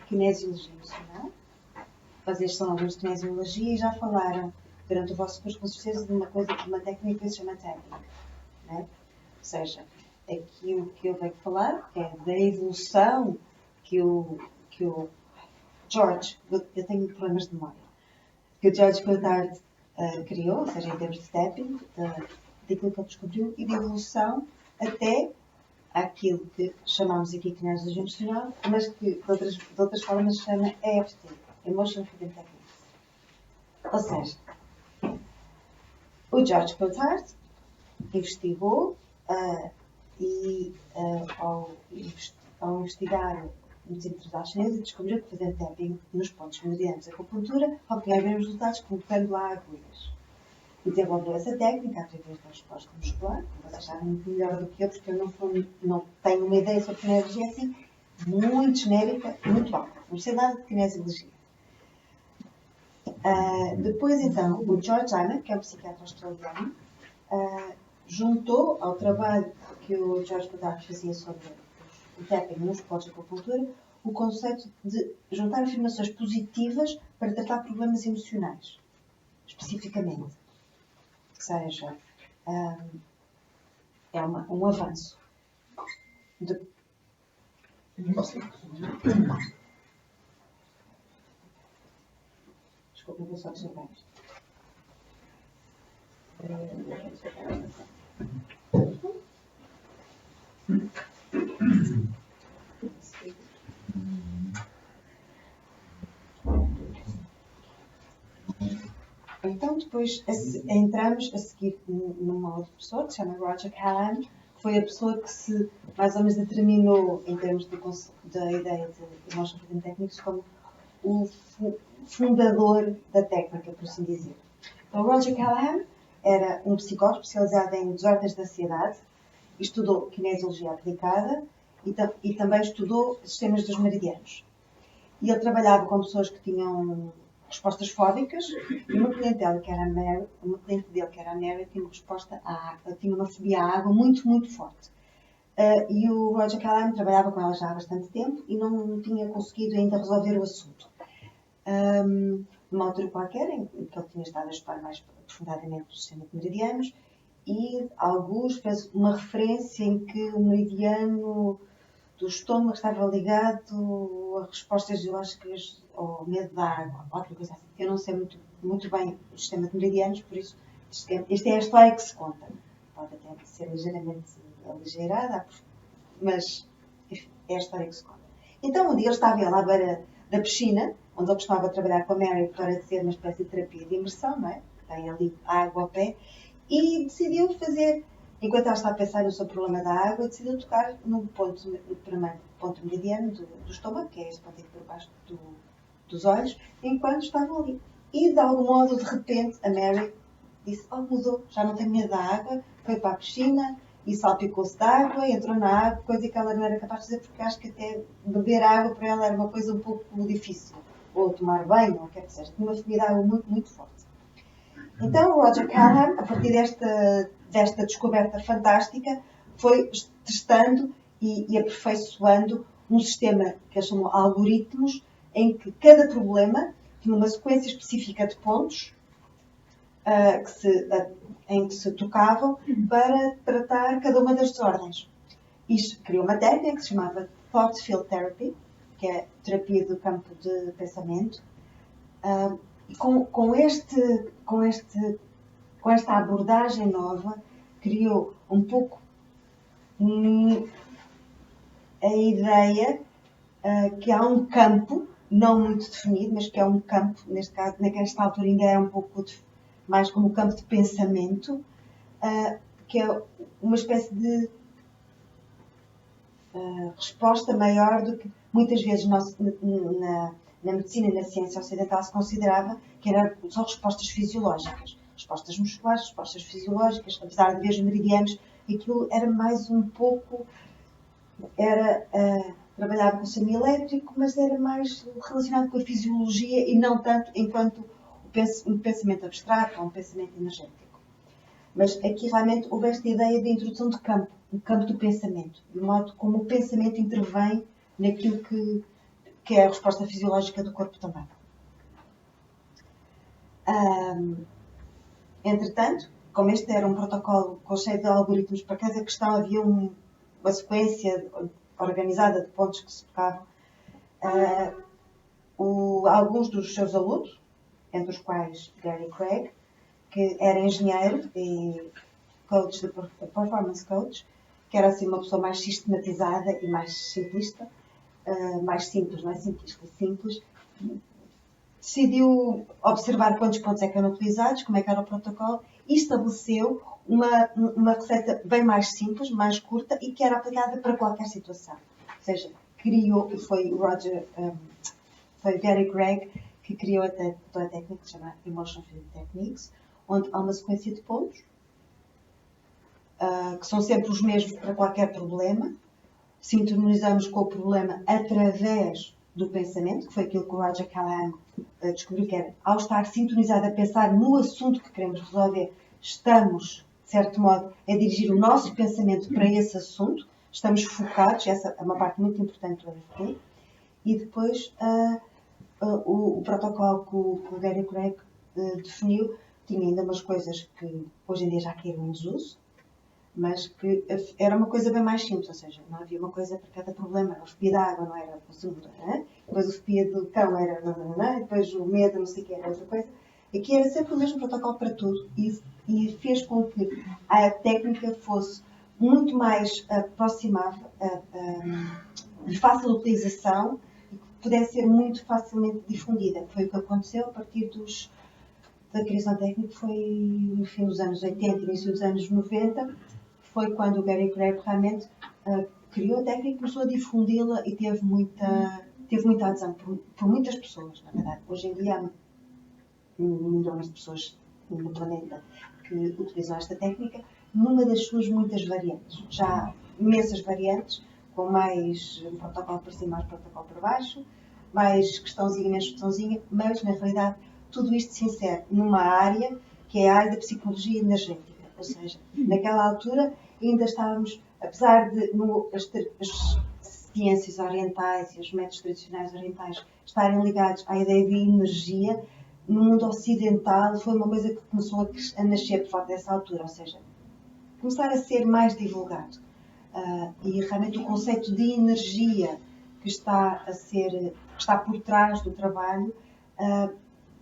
Kinesiologia emocional. Vocês são alunos de kinesiologia e já falaram durante o vosso curso, com certeza, de uma técnica que se chama tapping, né? Ou seja, aquilo que eu venho falar é da evolução que o George, eu tenho problemas de memória, que o George Goddard criou, ou seja, em termos de tapping, daquilo que ele descobriu, e de evolução até àquilo que chamamos aqui de kinesiologia emocional, mas que de outras formas se chama EFT, Emotional Freedom Techniques. Ou seja, o George Goddard investigou ao investigar nos interesados chineses, descobriu que fazer tapping nos pontos meridianos da acupuntura obtinha os mesmos resultados que colocando lá agulhas. E desenvolveu essa técnica através da resposta muscular. Vocês sabem muito melhor do que eu, porque eu não tenho uma ideia sobre kinesiologia assim, muito genérica e muito alta. Não sei nada de kinesiologia. Depois, então, o George Hyman, que é um psiquiatra australiano, juntou ao trabalho que o George Goddard fazia sobre o tapping nos pontos de acupuntura o conceito de juntar afirmações positivas para tratar problemas emocionais, especificamente. Ou seja, é um avanço. Desculpa, eu vou só observar isto. Então, depois entramos a seguir numa outra pessoa que se chama Roger Callahan, que foi a pessoa que mais ou menos determinou, em termos da ideia de Emotional Freedom Techniques, como o fundador da técnica, por assim dizer. Então, Roger Callahan era um psicólogo especializado em desordens de ansiedade, estudou kinesiologia aplicada e também estudou sistemas dos meridianos. E ele trabalhava com pessoas que tinham respostas fóbicas, e uma cliente dele, que era a Mary, tinha uma resposta à água, tinha uma fobia à água muito, muito forte. E o Roger Callahan trabalhava com ela já há bastante tempo e não tinha conseguido ainda resolver o assunto. Numa altura qualquer, em que ele tinha estado a estudar mais aprofundadamente o sistema de meridianos, e alguns fez uma referência em que o meridiano do estômago estava ligado a respostas biológicas ao medo da água, outra coisa assim. Eu não sei muito bem o sistema de meridianos, por isso esta é a história que se conta. Pode até ser ligeiramente aligeirada, mas é a história que se conta. Então, um dia ele estava lá à beira da piscina, onde ele costumava trabalhar com a Mary para ser uma espécie de terapia de imersão, não é? Tem ali a água ao pé, e decidiu fazer, enquanto ela estava a pensar no seu problema da água, decidiu tocar no primeiro ponto meridiano do estômago, que é este ponto aqui por baixo dos olhos, enquanto estavam ali. E, de algum modo, de repente, a Mary disse, mudou, já não tem medo da água, foi para a piscina e salpicou-se de água, entrou na água, coisa que ela não era capaz de fazer, porque acho que até beber água para ela era uma coisa um pouco difícil. Ou tomar banho, ou o que é que seja. Tinha uma fobia de água muito, muito forte. Então, o Roger Callahan, a partir desta descoberta fantástica, foi testando e aperfeiçoando um sistema que ele chamou algoritmos, em que cada problema tinha uma sequência específica de pontos em que se tocavam para tratar cada uma das desordens. Isto criou uma técnica que se chamava Thought Field Therapy, que é terapia do campo de pensamento. E com esta abordagem nova, criou um pouco a ideia que há um campo, não muito definido, mas que é um campo, neste caso, nesta altura ainda é um pouco mais como o campo de pensamento, que é uma espécie de resposta maior do que muitas vezes na medicina e na ciência ocidental se considerava que eram só respostas fisiológicas. Respostas musculares, respostas fisiológicas, apesar de haver os meridianos, aquilo era mais um pouco, trabalhava com o semielétrico, mas era mais relacionado com a fisiologia e não tanto enquanto um pensamento abstrato ou um pensamento energético. Mas aqui realmente houve esta ideia de introdução de campo, o campo do pensamento, de modo como o pensamento intervém naquilo que que é a resposta fisiológica do corpo também. Entretanto, como este era um protocolo cheio de algoritmos, para cada questão havia uma sequência organizada de pontos que se tocavam, alguns dos seus alunos, entre os quais Gary Craig, que era engenheiro e performance coach, que era assim uma pessoa mais sistematizada e mais simplista, mais simples, não é simplista, simples, decidiu observar quantos pontos é que eram utilizados, como é que era o protocolo, e estabeleceu uma receita bem mais simples, mais curta e que era aplicada para qualquer situação. Ou seja, foi Gary Craig que criou a técnica que se chama Emotion Field Techniques, onde há uma sequência de pontos que são sempre os mesmos para qualquer problema. Sintonizamos com o problema através do pensamento, que foi aquilo que o Roger Callahan descobriu, que era, ao estar sintonizado a pensar no assunto que queremos resolver, estamos, de certo modo, a dirigir o nosso pensamento para esse assunto, estamos focados, essa é uma parte muito importante do EFT, e depois o protocolo que o Gary Craig definiu tinha ainda umas coisas que hoje em dia já caíram em desuso, mas que era uma coisa bem mais simples, ou seja, não havia uma coisa para cada problema. O fobia da água não era o seguro, depois o fobia do cão era depois o medo, não sei o que, era outra coisa. Aqui era sempre o mesmo protocolo para tudo e fez com que a técnica fosse muito mais aproximável de fácil utilização e que pudesse ser muito facilmente difundida. Foi o que aconteceu a partir da criação técnica, foi no fim dos anos 80, início dos anos 90, foi quando o Gary Craig realmente criou a técnica e começou a difundi-la e teve muita adesão por muitas pessoas, na verdade. Hoje em dia há milhões de pessoas no planeta que utilizam esta técnica numa das suas muitas variantes. Já há imensas variantes, com mais um protocolo para cima, mais protocolo para baixo, mais questãozinha, menos questãozinha, mas na realidade tudo isto se insere numa área que é a área da psicologia energética. Ou seja, naquela altura ainda estávamos, apesar de as ciências orientais e os métodos tradicionais orientais estarem ligados à ideia de energia, no mundo ocidental foi uma coisa que começou a nascer por volta dessa altura, ou seja, começar a ser mais divulgado. E realmente o conceito de energia que está por trás do trabalho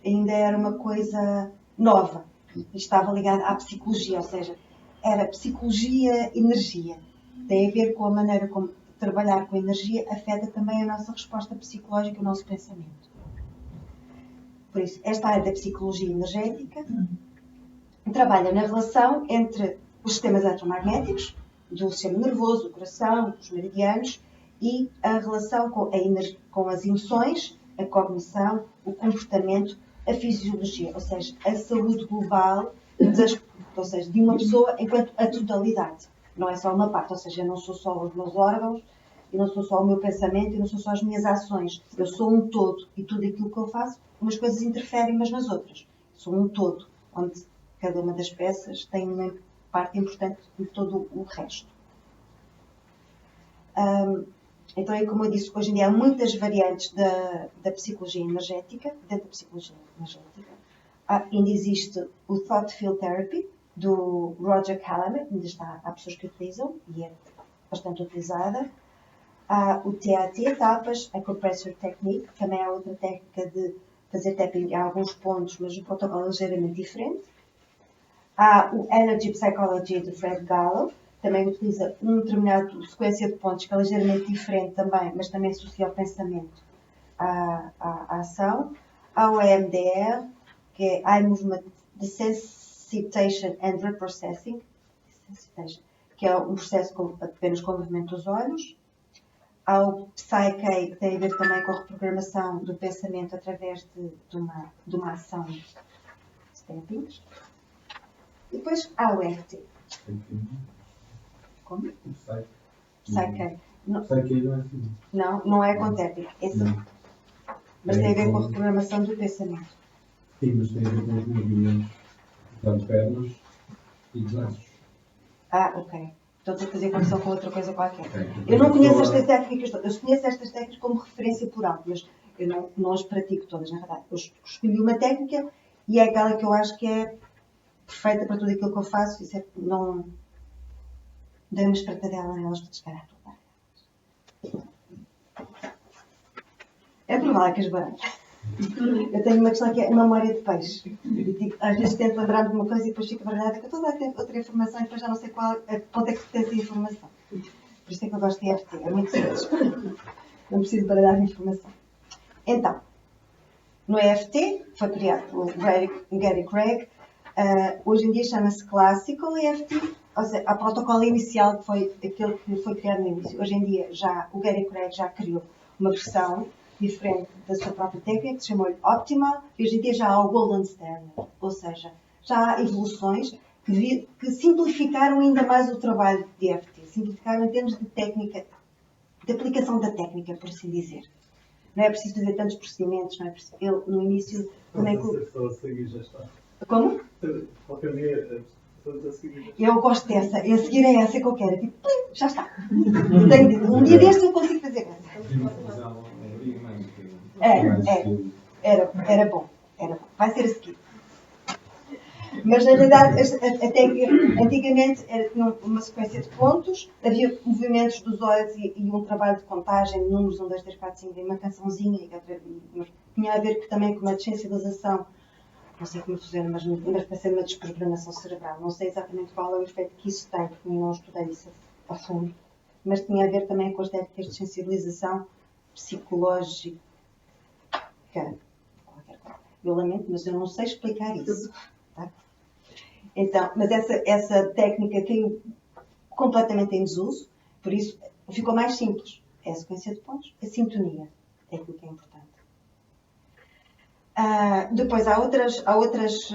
ainda era uma coisa nova e estava ligada à psicologia, ou seja, era psicologia-energia. Tem a ver com a maneira como trabalhar com a energia afeta também a nossa resposta psicológica, o nosso pensamento. Por isso, esta área da psicologia energética trabalha na relação entre os sistemas eletromagnéticos, do sistema nervoso, do coração, dos meridianos, e a relação com as emoções, a cognição, o comportamento, a fisiologia, ou seja, a saúde global, ou seja, de uma pessoa enquanto a totalidade. Não é só uma parte, ou seja, eu não sou só os meus órgãos, eu não sou só o meu pensamento, eu não sou só as minhas ações. Eu sou um todo e tudo aquilo que eu faço, umas coisas interferem umas nas outras. Sou um todo, onde cada uma das peças tem uma parte importante de todo o resto. Então, é como eu disse, hoje em dia há muitas variantes da psicologia energética, dentro da psicologia energética. Ainda existe o Thought Field Therapy, do Roger Callahan, ainda há pessoas que utilizam, e é bastante utilizada. Há o TAT, etapas, a Compressor Technique, que também é outra técnica de fazer tapping em alguns pontos, mas o protocolo é ligeiramente diferente. Há o Energy Psychology, do Fred Gallo, também utiliza uma determinada sequência de pontos que é ligeiramente diferente também, mas também associa o pensamento à ação. Há o EMDR, que é Eye Movement Desensitization and Reprocessing, que é um processo apenas com o movimento dos olhos. Há o Psyche, que tem a ver também com a reprogramação do pensamento através de uma ação de tappings. E depois há o EFT. Como? Psyche. Não é com tapping. Mas tem a ver com a reprogramação do pensamento. Sim, mas tem a ver com os movimentos de pernas e de braços. Ok. Estou a fazer conexão com outra coisa qualquer. Eu não conheço estas técnicas, eu conheço estas técnicas como referência por alto, mas eu não as pratico todas, na verdade. Eu escolhi uma técnica e é aquela que eu acho que é perfeita para tudo aquilo que eu faço. Isso é, não dei uma espreitadela nelas para descarregar tudo. É provável que as baralhas. Eu tenho uma questão que é a memória de peixe. Às vezes tento lembrar-me de uma coisa e depois fico baralhada que eu estou a dar outra informação e depois já não sei a ponto é que pertence a informação. Por isso é que eu gosto de EFT, é muito simples. Não preciso baralhar a informação. Então, no EFT, foi criado por Gary Craig. Hoje em dia chama-se Classical EFT, ou seja, a protocolo inicial que foi aquele que foi criado no início. Hoje em dia, o Gary Craig já criou uma versão diferente da sua própria técnica, que se chamou-lhe Optimal, e hoje em dia já há o Golden Standard, ou seja, já há evoluções que simplificaram ainda mais o trabalho de EFT, simplificaram em termos de técnica, de aplicação da técnica, por assim dizer. Não é preciso fazer tantos procedimentos, não é preciso. Ele, no início, também... Só a seguir já está. Como? Qualquer dia, a seguir. Eu gosto dessa. A seguir é essa que eu quero. Tipo, já está. Um dia deste eu consigo fazer essa. Era bom. Vai ser a seguir. Mas, na verdade, antigamente tinha uma sequência de pontos, havia movimentos dos olhos e um trabalho de contagem, números 1, 2, 3, 4, 5, e uma cançãozinha, mas tinha a ver também com uma desensibilização, não sei como funciona, mas parece uma desprogramação cerebral. Não sei exatamente qual é o efeito que isso tem, porque não estudei isso a fundo, mas tinha a ver também com as técnicas de sensibilização psicológica. Eu lamento, mas eu não sei explicar isso. Tá? Então, mas essa técnica caiu completamente em desuso, por isso ficou mais simples. É a sequência de pontos, a sintonia é aquilo que é importante. Depois há outras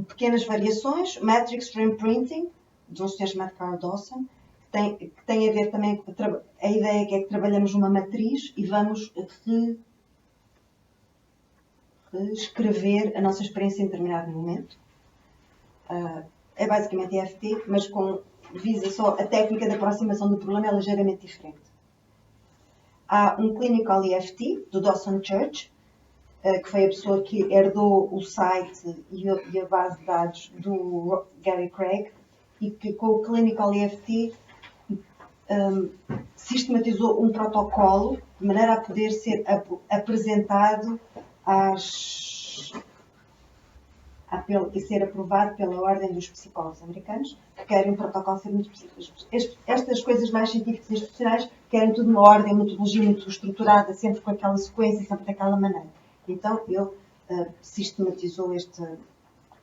pequenas variações. Matrix Frame Printing, de um senhor chamado Carl Dawson, que tem a ver também com a ideia que é que trabalhamos numa matriz e vamos reescrever a nossa experiência em determinado momento. É basicamente EFT, mas visa só a técnica de aproximação do problema é ligeiramente diferente. Há um Clinical EFT, do Dawson Church, que foi a pessoa que herdou o site e a base de dados do Gary Craig, e que com o Clinical EFT sistematizou um protocolo de maneira a poder ser apresentado e ser aprovado pela Ordem dos Psicólogos Americanos, que querem um protocolo ser muito específico. Estas coisas mais científicas e institucionais querem tudo uma ordem, uma metodologia muito estruturada, sempre com aquela sequência, sempre daquela maneira. Então, ele sistematizou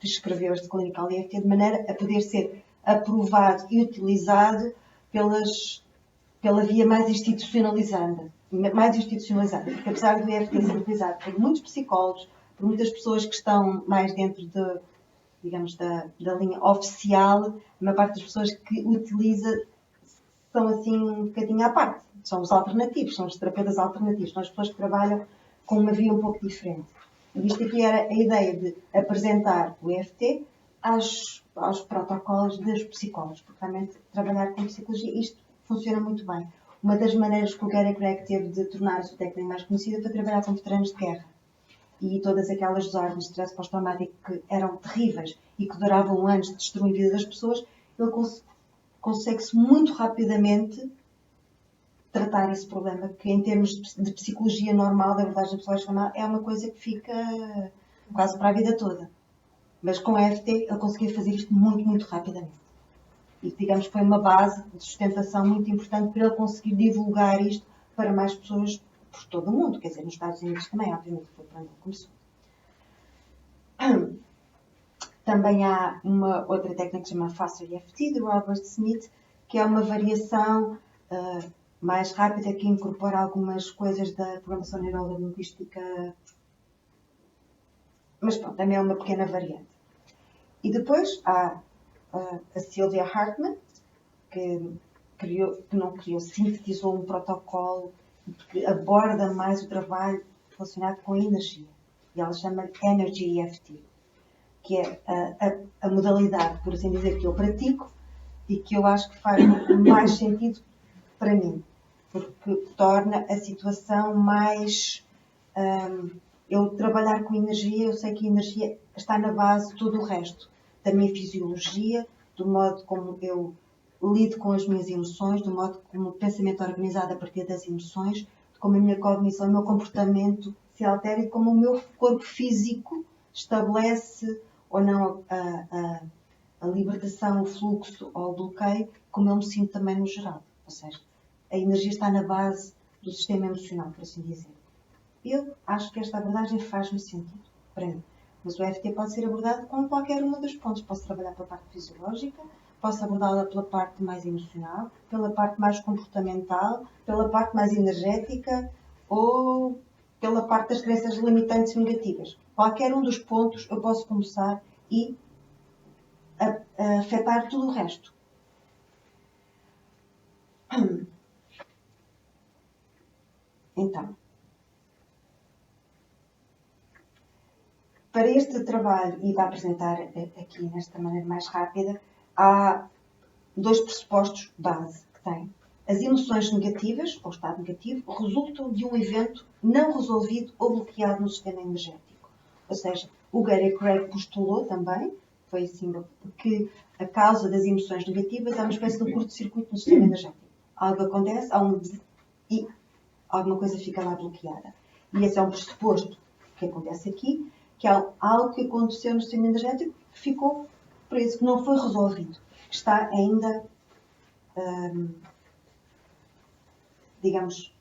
escreveu este Clinical EFT de maneira a poder ser aprovado e utilizado pela via mais institucionalizada. Porque apesar do EFT ser utilizado por muitos psicólogos, por muitas pessoas que estão mais dentro da linha oficial, a maior parte das pessoas que utiliza são assim um bocadinho à parte. São os alternativos, são os terapeutas alternativos, são as pessoas que trabalham com uma via um pouco diferente. Isto aqui era a ideia de apresentar o EFT aos protocolos dos psicólogos, porque realmente trabalhar com psicologia, isto funciona muito bem. Uma das maneiras que o Gary Craig teve de tornar a sua técnica mais conhecida foi trabalhar com veteranos de guerra. E todas aquelas desordens de stress pós-traumático que eram terríveis e que duravam anos de destruir a vida das pessoas, ele consegue-se muito rapidamente tratar esse problema, que em termos de psicologia normal, da abordagem psicológica, é uma coisa que fica quase para a vida toda. Mas com a EFT ele conseguia fazer isto muito, muito rapidamente. E digamos que foi uma base de sustentação muito importante para ele conseguir divulgar isto para mais pessoas por todo o mundo. Quer dizer, nos Estados Unidos também, obviamente, foi para onde ele começou. Também há uma outra técnica que se chama Faster EFT, de Robert Smith, que é uma variação mais rápida que incorpora algumas coisas da programação neurolinguística, mas pronto, também é uma pequena variante. E depois há a Sylvia Hartman, que sintetizou um protocolo que aborda mais o trabalho relacionado com a energia. E ela chama Energy EFT, que é a modalidade, por assim dizer, que eu pratico e que eu acho que faz mais sentido para mim, porque torna a situação mais... eu trabalhar com energia, eu sei que a energia está na base de todo o resto, da minha fisiologia, do modo como eu lido com as minhas emoções, do modo como o pensamento é organizado a partir das emoções, de como a minha cognição, o meu comportamento se altera e como o meu corpo físico estabelece ou não a libertação, o fluxo ou o bloqueio, como eu me sinto também no geral. Ou seja, a energia está na base do sistema emocional, por assim dizer. Eu acho que esta abordagem faz-me sentido para mim. Mas o EFT pode ser abordado com qualquer uma dos pontos. Posso trabalhar pela parte fisiológica, posso abordá-la pela parte mais emocional, pela parte mais comportamental, pela parte mais energética ou pela parte das crenças limitantes e negativas. Qualquer um dos pontos eu posso começar e afetar tudo o resto. Então, para este trabalho, e vou apresentar aqui nesta maneira mais rápida, há dois pressupostos base que tem. As emoções negativas, ou estado negativo, resultam de um evento não resolvido ou bloqueado no sistema energético. Ou seja, o Gary Craig postulou também, foi assim, que a causa das emoções negativas é uma espécie de curto-circuito no sistema energético. Algo acontece, e alguma coisa fica lá bloqueada. E esse é um pressuposto que acontece aqui, que é algo que aconteceu no sistema energético que ficou preso, que não foi resolvido, que está ainda, digamos,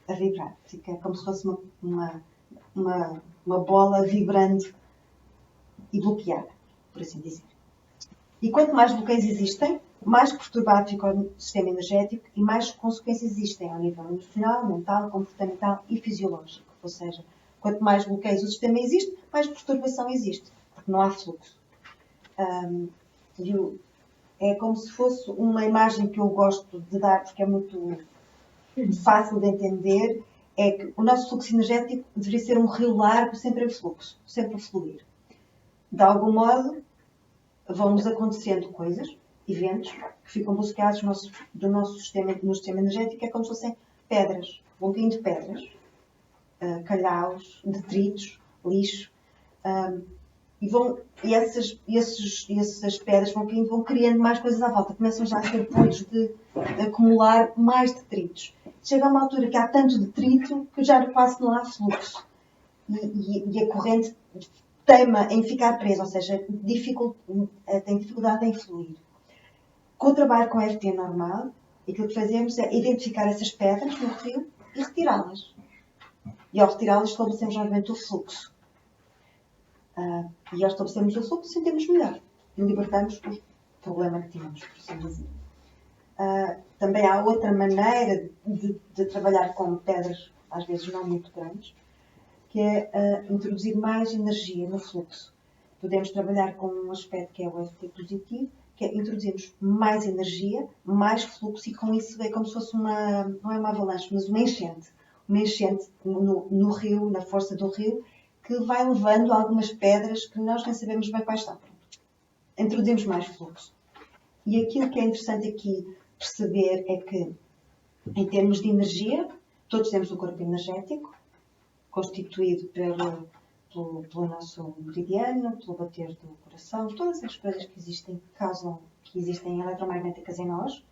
a vibrar. Fica como se fosse uma bola vibrando e bloqueada, por assim dizer. E quanto mais bloqueios existem, mais perturbado fica o sistema energético e mais consequências existem ao nível emocional, mental, comportamental e fisiológico. Ou seja, quanto mais bloqueios o sistema existe, mais perturbação existe, porque não há fluxo. É como se fosse uma imagem que eu gosto de dar, porque é muito fácil de entender, é que o nosso fluxo energético deveria ser um rio largo, sempre em fluxo, sempre a fluir. De algum modo, vão-nos acontecendo coisas, eventos, que ficam bloqueados no sistema energético, é como se fossem pedras, vão caindo pedras, calhaus, detritos, lixo, e essas pedras vão criando mais coisas à volta, começam já a ser pontos de acumular mais detritos. Chega a uma altura que há tanto detrito que já quase não há fluxo. E a corrente teima em ficar presa, ou seja, tem dificuldade em fluir. Com o trabalho com EFT normal, aquilo que fazemos é identificar essas pedras no rio e retirá-las. E ao retirá-las estabelecemos novamente o fluxo. E ao estabelecermos o fluxo sentimos melhor e libertamos o problema que tínhamos, por assim dizer. Também há outra maneira de trabalhar com pedras, às vezes não muito grandes, que é introduzir mais energia no fluxo. Podemos trabalhar com um aspecto que é o EFT positivo, que é introduzirmos mais energia, mais fluxo, e com isso é como se fosse não é uma avalanche, mas uma enchente no rio, na força do rio, que vai levando algumas pedras que nós nem sabemos bem quais são. Introduzimos mais fluxo. E aquilo que é interessante aqui perceber é que, em termos de energia, todos temos um corpo energético, constituído pelo nosso meridiano, pelo bater do coração, todas as coisas que existem, que existem eletromagnéticas em nós,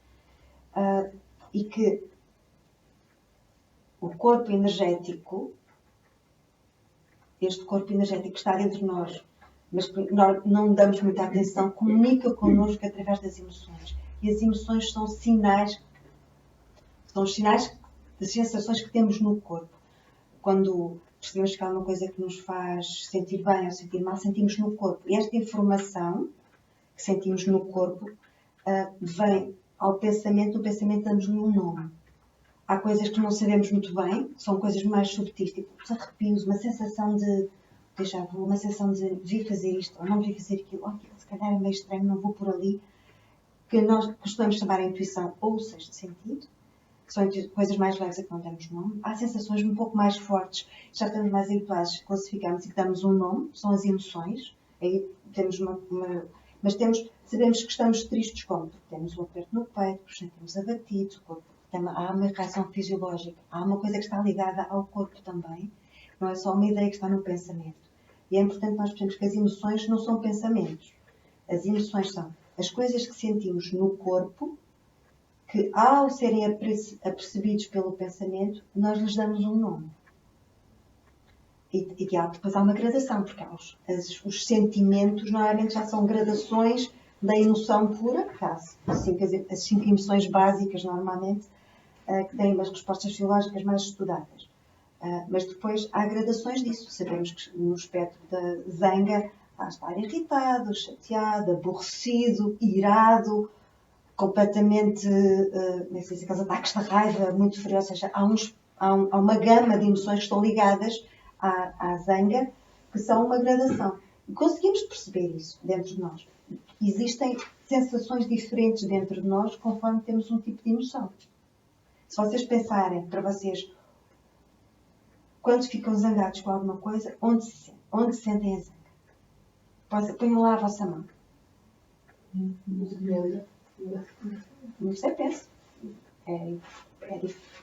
e que o corpo energético, este corpo energético que está dentro de nós, mas que nós não damos muita atenção, comunica connosco através das emoções. E as emoções são sinais das sensações que temos no corpo. Quando percebemos que há uma coisa que nos faz sentir bem ou sentir mal, sentimos no corpo. E esta informação que sentimos no corpo vem ao pensamento, no pensamento damos-lhe um nome. Há coisas que não sabemos muito bem, são coisas mais subtis, tipo os arrepios, uma sensação de déjà vu, uma sensação de devia fazer isto ou não devia fazer aquilo, aquilo se calhar é meio estranho, não vou por ali, que nós costumamos chamar a intuição ou o sexto sentido. São coisas mais leves a que não damos nome. Há sensações um pouco mais fortes, já estamos mais habituados, classificamos e que damos um nome, são as emoções. Aí temos Mas sabemos que estamos tristes como? Porque temos um aperto no peito, porque sentimos abatidos, há uma reação fisiológica, há uma coisa que está ligada ao corpo também, não é só uma ideia que está no pensamento. E é importante nós percebermos que as emoções não são pensamentos. As emoções são as coisas que sentimos no corpo, que ao serem apercebidos pelo pensamento, nós lhes damos um nome. E depois há uma gradação, porque os sentimentos normalmente já são gradações da emoção pura, que há as 5 emoções básicas normalmente, que têm as respostas fisiológicas mais estudadas. Mas depois há gradações disso. Sabemos que no espectro da zanga há estar irritado, chateado, aborrecido, irado, completamente, aqueles ataques de raiva muito furiosos. Ou seja, há uma gama de emoções que estão ligadas à zanga, que são uma gradação. E conseguimos perceber isso dentro de nós. Existem sensações diferentes dentro de nós conforme temos um tipo de emoção. Se vocês pensarem para vocês, quando ficam zangados com alguma coisa, onde sentem a zanga? Ponham lá a vossa mão. Não sei, penso. É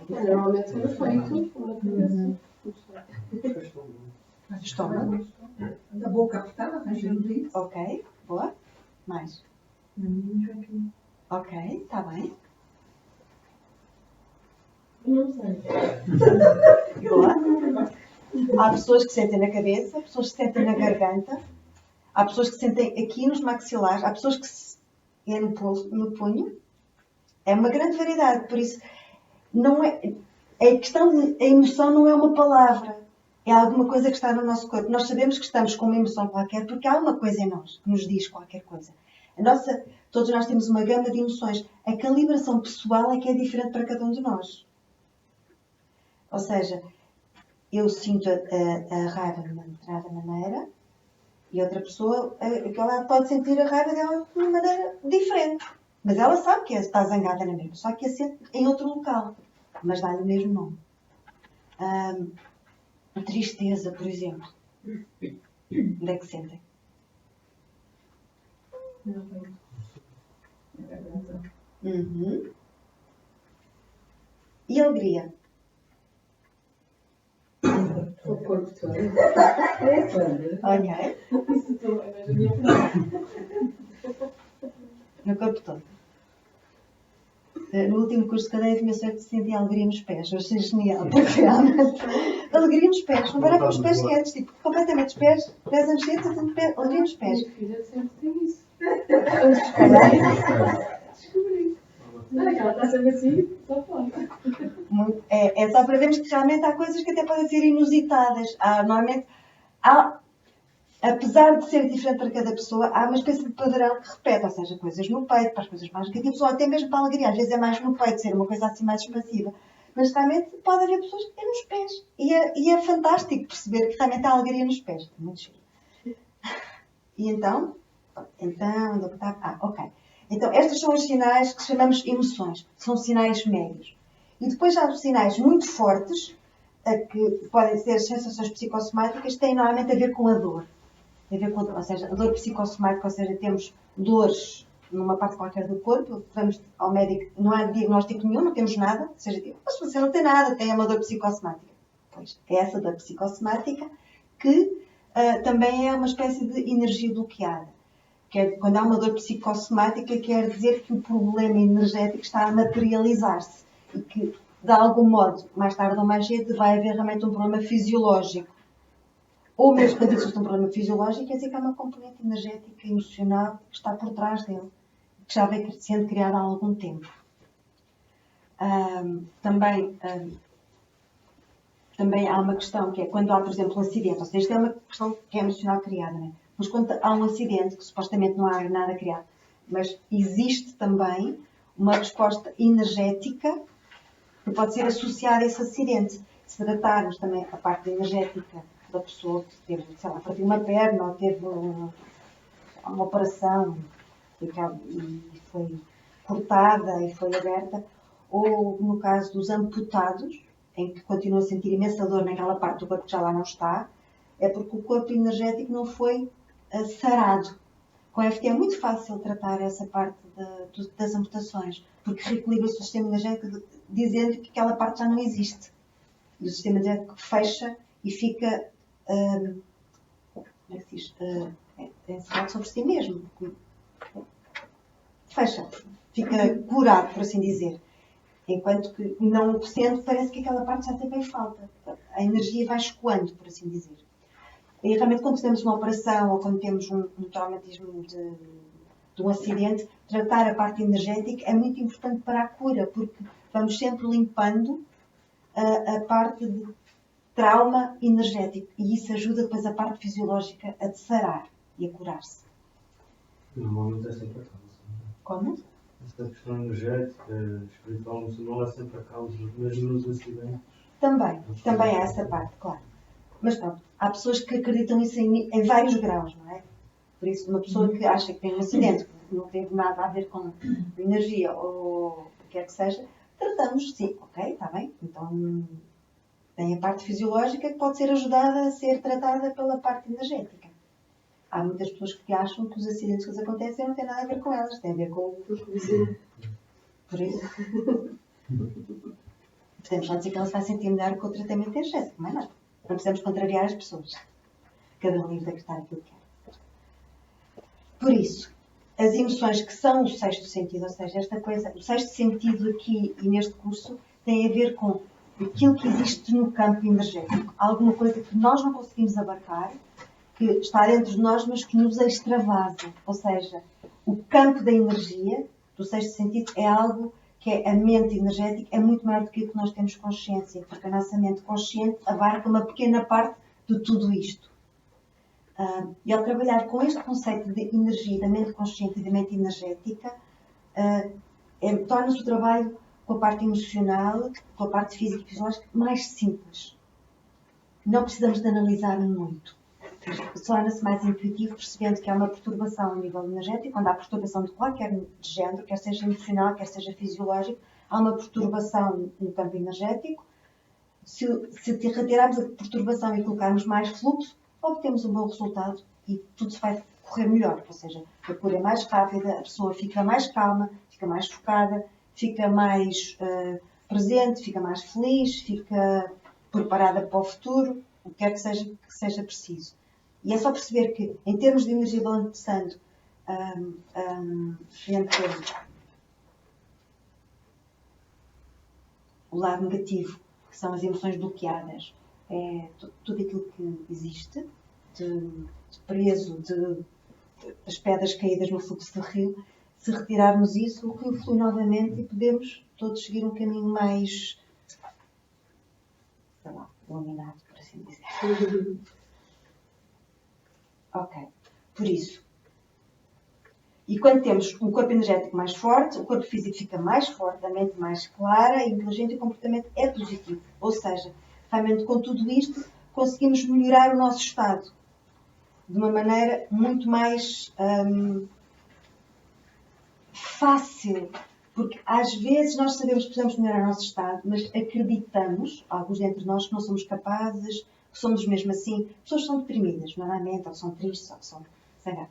Normalmente no peito, na cabeça. Estômago. Da boca apertada, arranjando isso. Ok, boa. Mais. Ok, está bem. Não sei. Boa. Há pessoas que sentem na cabeça, pessoas que sentem na garganta, há pessoas que sentem aqui nos maxilares, há pessoas que é no punho. É uma grande variedade, por isso não é. A emoção não é uma palavra, é alguma coisa que está no nosso corpo. Nós sabemos que estamos com uma emoção qualquer porque há uma coisa em nós que nos diz qualquer coisa. Todos nós temos uma gama de emoções. A calibração pessoal é que é diferente para cada um de nós. Ou seja, eu sinto a raiva de uma determinada maneira e outra pessoa ela pode sentir a raiva dela de uma maneira diferente. Mas ela sabe que está zangada na mesma, só que a sente em outro local, mas dá-lhe o mesmo nome. Tristeza, por exemplo. Onde é que sentem? Uhum. E alegria? O corpo todo. Ok. Isso tudo é a minha opinião. No corpo todo. No último curso de cadeia tinha sorte de sentir alegria nos pés. Eu achei genial, porque realmente alegria nos pés, não era com os pés quietos, tipo, completamente os pés a mexer, alegria nos pés. Minha filha sempre tem isso. Descobri. Olha que ela está sempre assim, só fora. É só para vermos que realmente há coisas que até podem ser inusitadas. Normalmente, apesar de ser diferente para cada pessoa, há uma espécie de padrão que repete, ou seja, coisas no peito, para as coisas mais negativas, ou até mesmo para a alegria. Às vezes é mais no peito, ser uma coisa assim mais expansiva. Mas realmente pode haver pessoas que têm nos pés. E é fantástico perceber que realmente há alegria nos pés. É muito giro. E então, onde está? Ok. Então, estes são os sinais que chamamos emoções. São sinais médios. E depois há os sinais muito fortes, que podem ser sensações psicossomáticas, que têm normalmente a ver com a dor. Ou seja, a dor psicossomática, ou seja, temos dores numa parte qualquer do corpo, vamos ao médico, não há diagnóstico nenhum, não temos nada, ou seja, mas você não tem nada, tem uma dor psicossomática. Pois, é essa dor psicossomática que também é uma espécie de energia bloqueada. Quando há uma dor psicossomática, quer dizer que o problema energético está a materializar-se e que, de algum modo, mais tarde ou mais cedo, vai haver realmente um problema fisiológico. Ou mesmo quando existe um problema fisiológico, quer dizer que há uma componente energética e emocional que está por trás dele, que já vem sendo criada há algum tempo. Também há uma questão que é quando há, por exemplo, um acidente. Ou seja, isto é uma questão que é emocional criada, não é? Mas quando há um acidente, que supostamente não há nada criado, mas existe também uma resposta energética que pode ser associada a esse acidente. Se tratarmos também a parte energética da pessoa que teve, sei lá, partiu uma perna ou teve uma operação e foi cortada e foi aberta, ou no caso dos amputados, em que continua a sentir imensa dor naquela parte do corpo que já lá não está, é porque o corpo energético não foi sarado. Com a FT é muito fácil tratar essa parte das amputações, porque reequilibra-se o sistema energético dizendo que aquela parte já não existe. E o sistema energético fecha e fica encerrado sobre si mesmo. Fecha, fica curado, por assim dizer. Enquanto que, não o sendo, parece que aquela parte já tem bem falta. A energia vai escoando, por assim dizer. E realmente, quando temos uma operação ou quando temos um traumatismo de um acidente, tratar a parte energética é muito importante para a cura, porque vamos sempre limpando a parte de trauma energético. E isso ajuda depois a parte fisiológica a sarar e a curar-se. Normalmente é sempre a causa. Como? Esta questão energética, espiritual, emocional é sempre a causa, mesmo nos acidentes. Também há essa parte, claro. Mas pronto, há pessoas que acreditam nisso em vários graus, não é? Por isso, uma pessoa que acha que tem um acidente, que não teve nada a ver com energia ou o que quer que seja, tratamos, sim, ok, está bem. Então, tem a parte fisiológica que pode ser ajudada a ser tratada pela parte energética. Há muitas pessoas que acham que os acidentes que lhes acontecem não têm nada a ver com elas, têm a ver com o vizinho. Por isso, podemos só dizer que ela se vai sentir melhor com o tratamento energético, não é nada. Não precisamos contrariar as pessoas. Cada um livre de acreditar aquilo que quer. Por isso, as emoções que são o sexto sentido, ou seja, esta coisa, o sexto sentido aqui e neste curso, tem a ver com aquilo que existe no campo energético. Alguma coisa que nós não conseguimos abarcar, que está dentro de nós, mas que nos extravasa. Ou seja, o campo da energia, do sexto sentido, é algo que é a mente energética, é muito maior do que o que nós temos consciência, porque a nossa mente consciente abarca uma pequena parte de tudo isto. E ao trabalhar com este conceito de energia, da mente consciente e da mente energética, torna-se o trabalho com a parte emocional, com a parte física e fisiológica, mais simples. Não precisamos de analisar muito. Torna-se mais intuitivo, percebendo que há uma perturbação a nível energético. Quando há perturbação de qualquer género, quer seja emocional, quer seja fisiológico, há uma perturbação no campo energético. Se retirarmos a perturbação e colocarmos mais fluxo, obtemos um bom resultado e tudo se vai correr melhor. Ou seja, a cura é mais rápida, a pessoa fica mais calma, fica mais focada, fica mais presente, fica mais feliz, fica preparada para o futuro, o que quer que seja preciso. E é só perceber que, em termos de energia balançando entre o lado negativo, que são as emoções bloqueadas, é tudo aquilo que existe, de preso, das pedras caídas no fluxo do rio. Se retirarmos isso, o rio flui novamente e podemos todos seguir um caminho mais, sei lá, iluminado, por assim dizer. Ok, por isso. E quando temos um corpo energético mais forte, o corpo físico fica mais forte, a mente mais clara, inteligente e o comportamento é positivo. Ou seja, realmente com tudo isto conseguimos melhorar o nosso estado de uma maneira muito mais fácil. Porque às vezes nós sabemos que precisamos melhorar o nosso estado, mas acreditamos, alguns dentre nós, que não somos capazes, que somos mesmo assim. Pessoas são deprimidas, normalmente, ou são tristes, ou são... sei lá.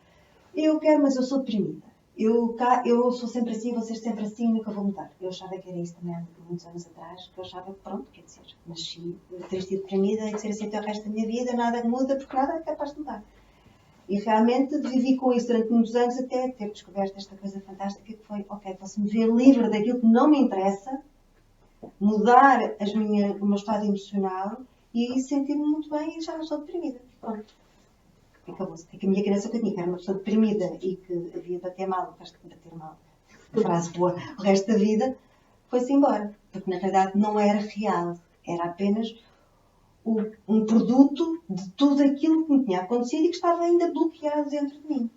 Eu quero, mas eu sou deprimida. Eu sou sempre assim, vou ser sempre assim, nunca vou mudar. Eu achava que era isso também há muitos anos atrás, que eu achava que pronto, quer dizer, nasci triste e deprimida e de ser assim até o resto da minha vida, nada muda porque nada é capaz de mudar. E realmente vivi com isso durante muitos anos até ter descoberto esta coisa fantástica que foi, ok, posso me ver livre daquilo que não me interessa, mudar o meu estado emocional e sentir-me muito bem e já não estou deprimida. Pronto. Acabou-se. É que a minha criança que eu tinha, que era uma pessoa deprimida e que havia de bater mal, frase boa, o resto da vida, foi-se embora. Porque na realidade não era real. Era apenas um produto de tudo aquilo que me tinha acontecido e que estava ainda bloqueado dentro de mim.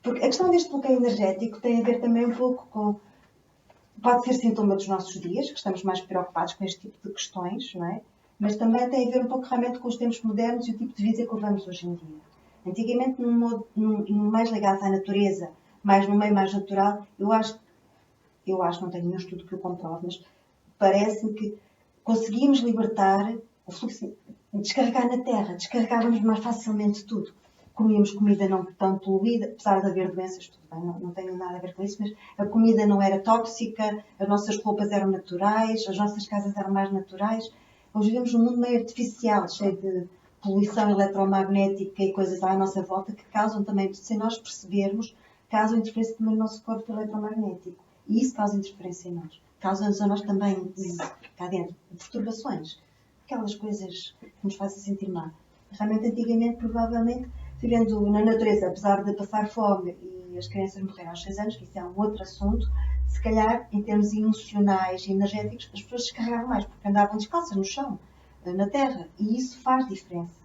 Porque a questão deste bloqueio energético tem a ver também um pouco com... Pode ser sintoma dos nossos dias, que estamos mais preocupados com este tipo de questões, não é? Mas também tem a ver um pouco realmente com os tempos modernos e o tipo de vida que levamos hoje em dia. Antigamente, mais ligado à natureza, mais no meio mais natural, eu acho, não tenho nenhum estudo que o comprove, mas parece-me que conseguimos libertar o fluxo, descarregar na terra, descarregávamos mais facilmente tudo. comíamos comida não tão poluída, apesar de haver doenças, tudo bem, não tenho nada a ver com isso, mas a comida não era tóxica, as nossas roupas eram naturais, as nossas casas eram mais naturais. Hoje vivemos num mundo meio artificial, cheio de poluição eletromagnética e coisas à nossa volta que causam também, sem nós percebermos, causam interferência também no nosso corpo eletromagnético. E isso causa interferência em nós. Causa-nos a nós também, cá dentro, perturbações. Aquelas coisas que nos fazem sentir mal. Realmente, antigamente, provavelmente, vivendo na natureza, apesar de passar fome e as crianças morreram aos 6 anos, que isso é um outro assunto, se calhar, em termos emocionais e energéticos, as pessoas descarregavam mais, porque andavam descalças no chão, na terra. E isso faz diferença.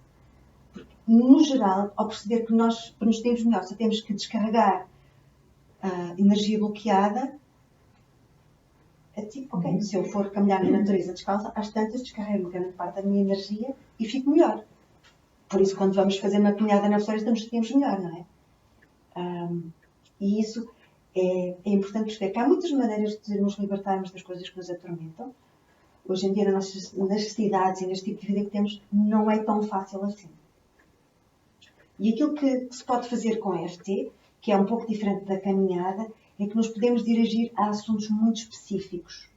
Porque, no geral, ao perceber que nós, para nos termos melhor, só temos que descarregar a energia bloqueada, é tipo, ok, se eu for caminhar na natureza descalça, às tantas descarrego grande parte da minha energia e fico melhor. Por isso, quando vamos fazer uma caminhada na floresta, nos sentimos melhor, não é? E isso é importante perceber que há muitas maneiras de nos libertarmos das coisas que nos atormentam. Hoje em dia, nas cidades e neste tipo de vida que temos, não é tão fácil assim. E aquilo que se pode fazer com a EFT, que é um pouco diferente da caminhada, é que nos podemos dirigir a assuntos muito específicos.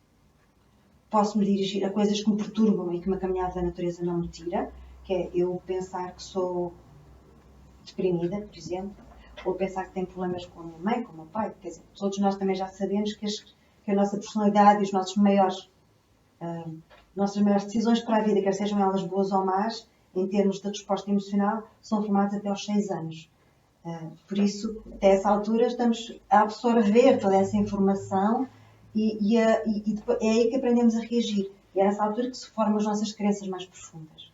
Posso-me dirigir a coisas que me perturbam e que uma caminhada da natureza não me tira, que é eu pensar que sou deprimida, por exemplo, ou pensar que tenho problemas com a minha mãe, com o meu pai. Quer dizer, todos nós também já sabemos que a nossa personalidade e as nossas maiores decisões para a vida, quer sejam elas boas ou más, em termos de resposta emocional, são formadas até aos 6 anos. Por isso, até essa altura, estamos a absorver toda essa informação e é aí que aprendemos a reagir. E é nessa altura que se formam as nossas crenças mais profundas.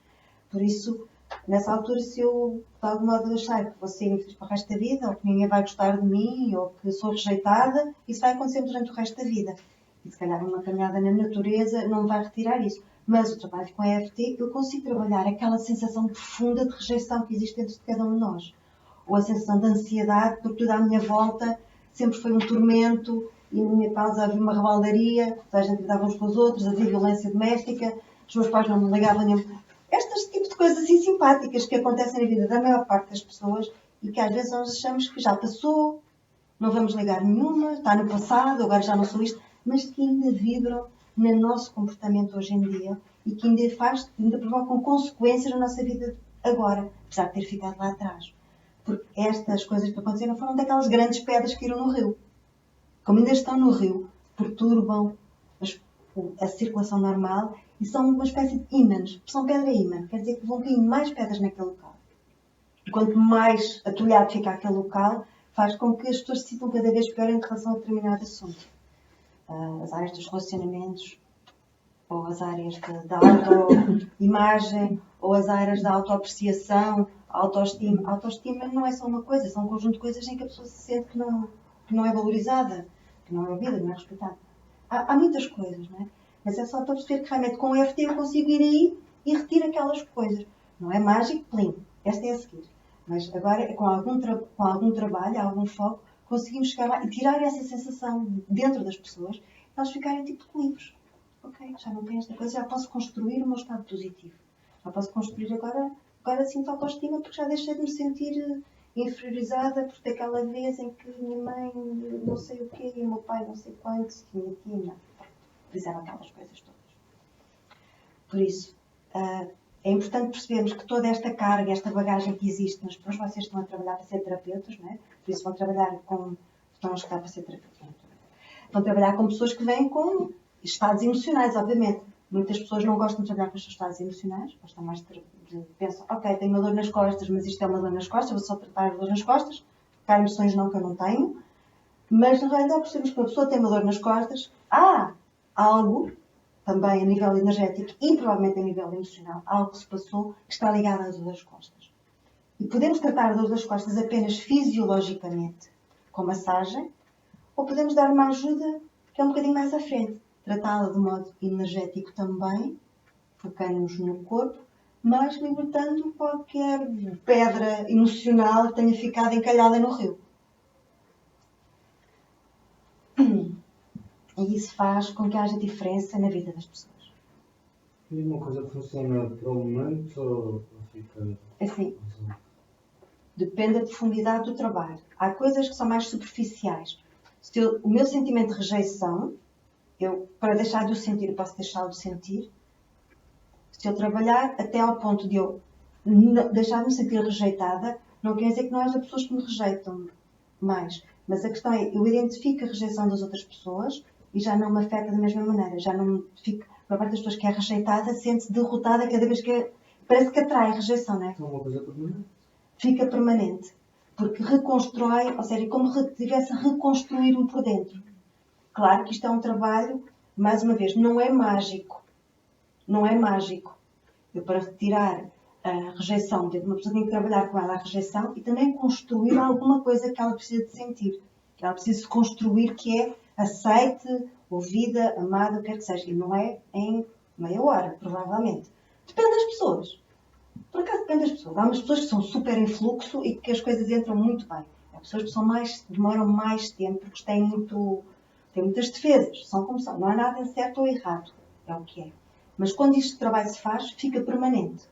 Por isso, nessa altura, se eu, de algum modo, achar que vou ser infeliz para o resto da vida, ou que ninguém vai gostar de mim, ou que sou rejeitada, isso vai acontecer durante o resto da vida. E se calhar uma caminhada na natureza não vai retirar isso. Mas o trabalho com a EFT, eu consigo trabalhar aquela sensação profunda de rejeição que existe dentro de cada um de nós. Ou a sensação de ansiedade, porque tudo à minha volta sempre foi um tormento, e na minha casa havia uma rebaldaria, a gente lidava uns com os outros, havia violência doméstica, os meus pais não me ligavam nenhum. Estes tipos de coisas assim simpáticas que acontecem na vida da maior parte das pessoas e que às vezes nós achamos que já passou, não vamos ligar nenhuma, está no passado, agora já não sou isto, mas que ainda vibram no nosso comportamento hoje em dia e que ainda provocam consequências na nossa vida agora, apesar de ter ficado lá atrás. Porque estas coisas que aconteceram foram daquelas grandes pedras que iram no rio. Como ainda estão no rio, perturbam a circulação normal e são uma espécie de ímãs. São pedra-ímã. Quer dizer que vão caindo mais pedras naquele local. E quanto mais atulhado fica aquele local, faz com que as pessoas se sintam cada vez pior em relação a determinado assunto. As áreas dos relacionamentos, ou as áreas da autoimagem, ou as áreas da autoapreciação, autoestima. A autoestima não é só uma coisa, são um conjunto de coisas em que a pessoa se sente que não é valorizada, que não é ouvida, não é respeitada. Há muitas coisas, não é? Mas é só para perceber que realmente com o EFT eu consigo ir aí e retirar aquelas coisas. Não é mágico, plim. Esta é a seguir. Mas agora, com algum trabalho, algum foco, conseguimos chegar lá e tirar essa sensação dentro das pessoas e elas ficarem tipo livres. Ok, já não tenho esta coisa, já posso construir o meu estado positivo. Já posso construir agora sinto autoestima porque já deixei de me sentir inferiorizada por aquela vez em que minha mãe não sei o quê e o meu pai não sei quantos e minha tia não. Fizeram aquelas coisas todas. Por isso, é importante percebermos que toda esta carga, esta bagagem que existe nas pessoas, vocês estão a trabalhar para ser terapeutas, não é? Por isso vão trabalhar com... Estão a estudar para ser terapeutas. Vão trabalhar com pessoas que vêm com estados emocionais, obviamente. Muitas pessoas não gostam de trabalhar com os seus estados emocionais, gostam mais de pensar, ok, tenho uma dor nas costas, mas isto é uma dor nas costas, vou só tratar a dor nas costas, porque há emoções não que eu não tenho. Mas na realidade percebemos que uma pessoa tem uma dor nas costas, há algo, também a nível energético e provavelmente a nível emocional, algo que se passou que está ligado à dor das costas. E podemos tratar a dor das costas apenas fisiologicamente, com massagem, ou podemos dar uma ajuda que é um bocadinho mais à frente. Tratá-la de modo energético também, focando-nos no corpo, mas libertando qualquer pedra emocional que tenha ficado encalhada no rio. E isso faz com que haja diferença na vida das pessoas. E uma coisa que funciona para o momento ou fica... Assim, Depende da profundidade do trabalho. Há coisas que são mais superficiais. O meu sentimento de rejeição, para deixar de o sentir, eu posso deixar de o sentir. Se eu trabalhar até ao ponto de eu deixar de me sentir rejeitada, não quer dizer que não haja pessoas que me rejeitam mais. Mas a questão é, eu identifico a rejeição das outras pessoas e já não me afeta da mesma maneira. Já não me fico, a parte das pessoas que é rejeitada, sente-se derrotada cada vez que parece que atrai a rejeição, não é? É uma coisa permanente. Fica permanente. Porque reconstrói, ou seja, como se estivesse a reconstruir-me por dentro. Claro que isto é um trabalho, mais uma vez, não é mágico. Não é mágico. Eu, para retirar a rejeição, uma pessoa tem que trabalhar com ela a rejeição e também construir alguma coisa que ela precisa de sentir. Que ela precisa de construir, que é aceite, ouvida, amada, o que quer que seja. E não é em meia hora, provavelmente. Depende das pessoas. Por acaso depende das pessoas. Há umas pessoas que são super em fluxo e que as coisas entram muito bem. Há pessoas que demoram mais tempo porque têm muitas defesas. São como são. Não há nada certo ou errado. É o que é. Mas quando este trabalho se faz, fica permanente.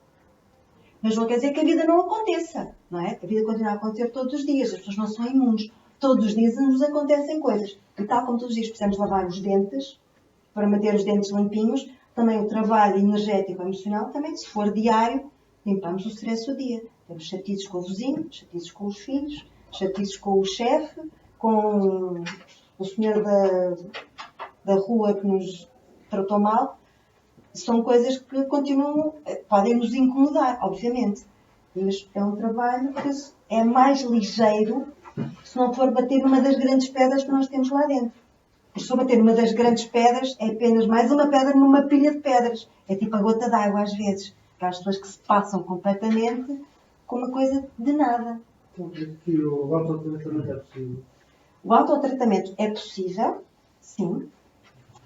Mas não quer dizer que a vida não aconteça. Não é? A vida continua a acontecer todos os dias. As pessoas não são imunes. Todos os dias nos acontecem coisas. E tal como todos os dias precisamos lavar os dentes para manter os dentes limpinhos, também o trabalho energético e emocional, também se for diário, limpamos o stress do dia. Temos chatices com o vizinho, chatices com os filhos, chatices com o chefe, com o senhor da rua que nos tratou mal. São coisas que continuam, podem nos incomodar, obviamente. Mas é um trabalho que é mais ligeiro se não for bater numa das grandes pedras que nós temos lá dentro. Porque se eu bater numa das grandes pedras, é apenas mais uma pedra numa pilha de pedras. É tipo a gota d'água às vezes. Aquelas pessoas que se passam completamente com uma coisa de nada. E o autotratamento é possível? O autotratamento é possível, sim.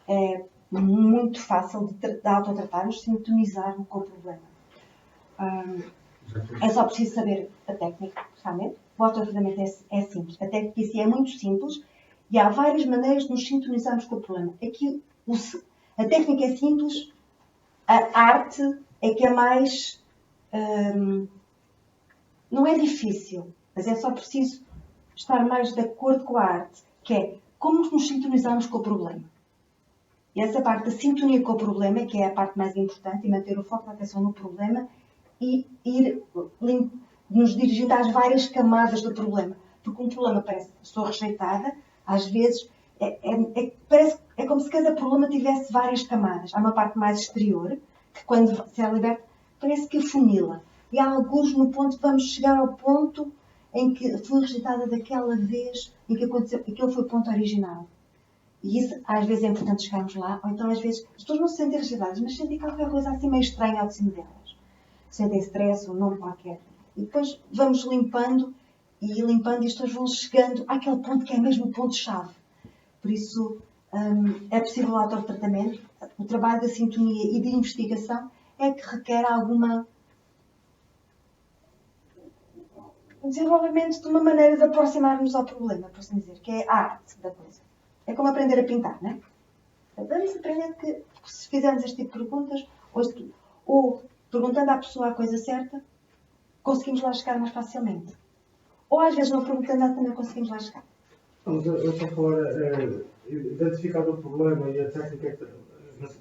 É muito fácil de autotratarmos, sintonizar com o problema. É só preciso saber a técnica, realmente. O autotratamento é simples. A técnica em si é muito simples e há várias maneiras de nos sintonizarmos com o problema. Aqui, a técnica é simples, a arte é que é mais... não é difícil, mas é só preciso estar mais de acordo com a arte, que é como nos sintonizarmos com o problema. E essa parte da sintonia com o problema, que é a parte mais importante, e manter o foco da atenção no problema e ir nos dirigindo às várias camadas do problema. Porque um problema parece que estou rejeitada, às vezes é como se cada problema tivesse várias camadas. Há uma parte mais exterior, que quando se é liberta, parece que afunila. E há alguns no ponto, vamos chegar ao ponto em que fui rejeitada daquela vez em que aconteceu, aquele foi o ponto original. E isso, às vezes, é importante chegarmos lá, ou então, às vezes, as pessoas não se sentem rejeitadas, mas sentem qualquer coisa assim meio estranha ao de cima delas. Sentem stress, um nome qualquer. E depois vamos limpando, e as pessoas vão chegando àquele ponto que é mesmo o ponto-chave. Por isso, é possível o autotratamento. O trabalho da sintonia e de investigação é que requer alguma desenvolvimento de uma maneira de aproximarmos ao problema, por assim dizer, que é a arte da coisa. É como aprender a pintar, não é? Vamos aprender que se fizermos este tipo de perguntas, ou perguntando à pessoa a coisa certa, conseguimos lá chegar mais facilmente. Ou às vezes não perguntando nada também conseguimos lá chegar. Mas eu estou a falar, identificado o problema e a técnica, mas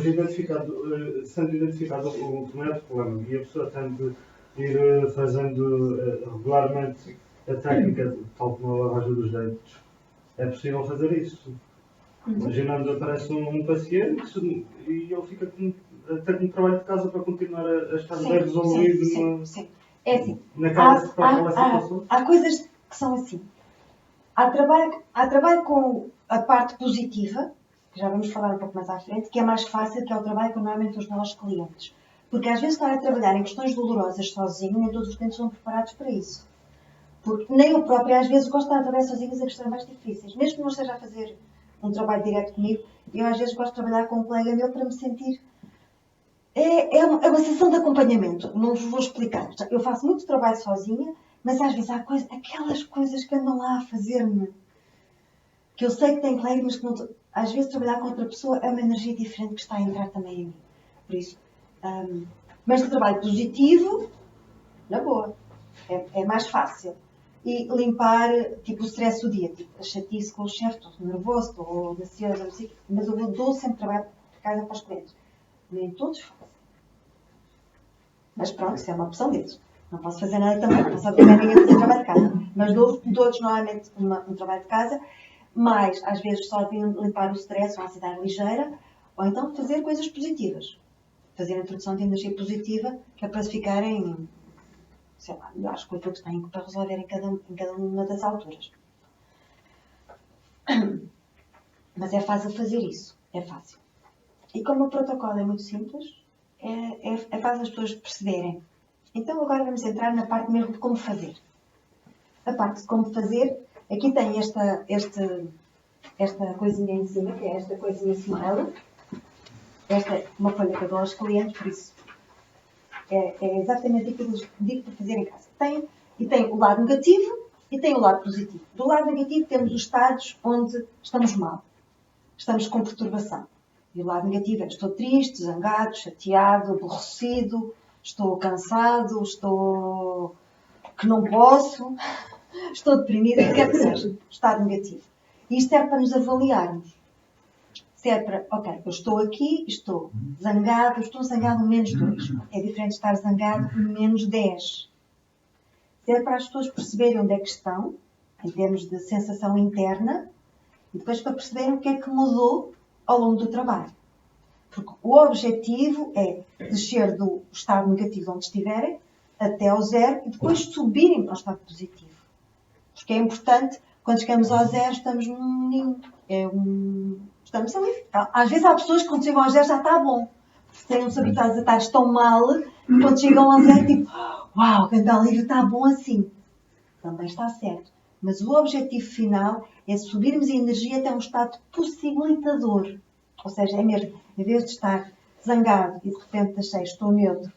sendo identificado o determinado problema e a pessoa tem de ir fazendo regularmente a técnica, tal como a lavagem dos dentes, é possível fazer isso. Imaginando, aparece um paciente e ele fica até com um trabalho de casa para continuar a estar bem resolvido. Sim. É assim. Há coisas que são assim. Há trabalho com a parte positiva, que já vamos falar um pouco mais à frente, que é mais fácil, que é o trabalho com normalmente os nossos clientes. Porque às vezes estar a trabalhar em questões dolorosas sozinho, nem todos os clientes são preparados para isso. Porque nem eu própria, às vezes, gosto de estar a trabalhar sozinha em questões mais difíceis. Mesmo que não esteja a fazer um trabalho direto comigo, eu às vezes gosto de trabalhar com um colega meu para me sentir... É uma sensação de acompanhamento. Não vos vou explicar. Eu faço muito trabalho sozinha, mas às vezes há aquelas coisas que andam lá a fazer-me. Que eu sei que tenho que ler, mas que não... Às vezes trabalhar com outra pessoa é uma energia diferente que está a entrar também em mim. Por isso... mas o trabalho positivo Na boa. É mais fácil. E limpar, tipo, o stress do dia. Tipo, a chatice com o chefe, estou nervoso, estou ansiosa, não sei o quê. Mas eu dou sempre trabalho de casa para os clientes. Nem todos fazem. Mas pronto, isso é uma opção deles. Não posso fazer nada também, não posso obrigar ninguém a fazer trabalho de casa. Mas dou-lhes normalmente um trabalho de casa, mas às vezes só de limpar o stress ou a ansiedade ligeira, ou então fazer coisas positivas. Fazer a introdução de energia positiva, que é para se ficarem, sei lá, melhores com aquilo que têm para resolver em cada uma das alturas. Mas é fácil fazer isso. É fácil. E como o protocolo é muito simples, é fácil as pessoas perceberem. Então agora vamos entrar na parte mesmo de como fazer. A parte de como fazer, aqui tem esta coisinha em cima, que é esta coisinha smile. Esta é uma folha que eu dou aos clientes, por isso é exatamente aquilo que eu digo para fazer em casa. Tem o lado negativo e tem o lado positivo. Do lado negativo temos os estados onde estamos mal. Estamos com perturbação. E o lado negativo é estou triste, zangado, chateado, aborrecido, estou cansado, estou que não posso, estou deprimido, o que quer que seja. Estado negativo. E isto é para nos avaliarmos. Se é para, ok, eu estou aqui, estou zangado menos 2. É diferente de estar zangado menos 10. Se é para as pessoas perceberem onde é que estão, em termos de sensação interna, e depois para perceberem o que é que mudou ao longo do trabalho. Porque o objetivo é descer do estado negativo onde estiverem até ao 0 e depois subirem para o estado positivo. Porque é importante, quando chegamos ao 0, estamos num ninho. Estamos ali. Às vezes há pessoas que quando chegam ao 0 já está bom. Tenham-se habituados a estar tão mal, que quando chegam ao 0, tipo, uau, quem está ali está bom assim. Também está certo. Mas o objetivo final é subirmos a energia até um estado possibilitador. Ou seja, é mesmo, em vez de estar zangado e de repente achei, estou neutro,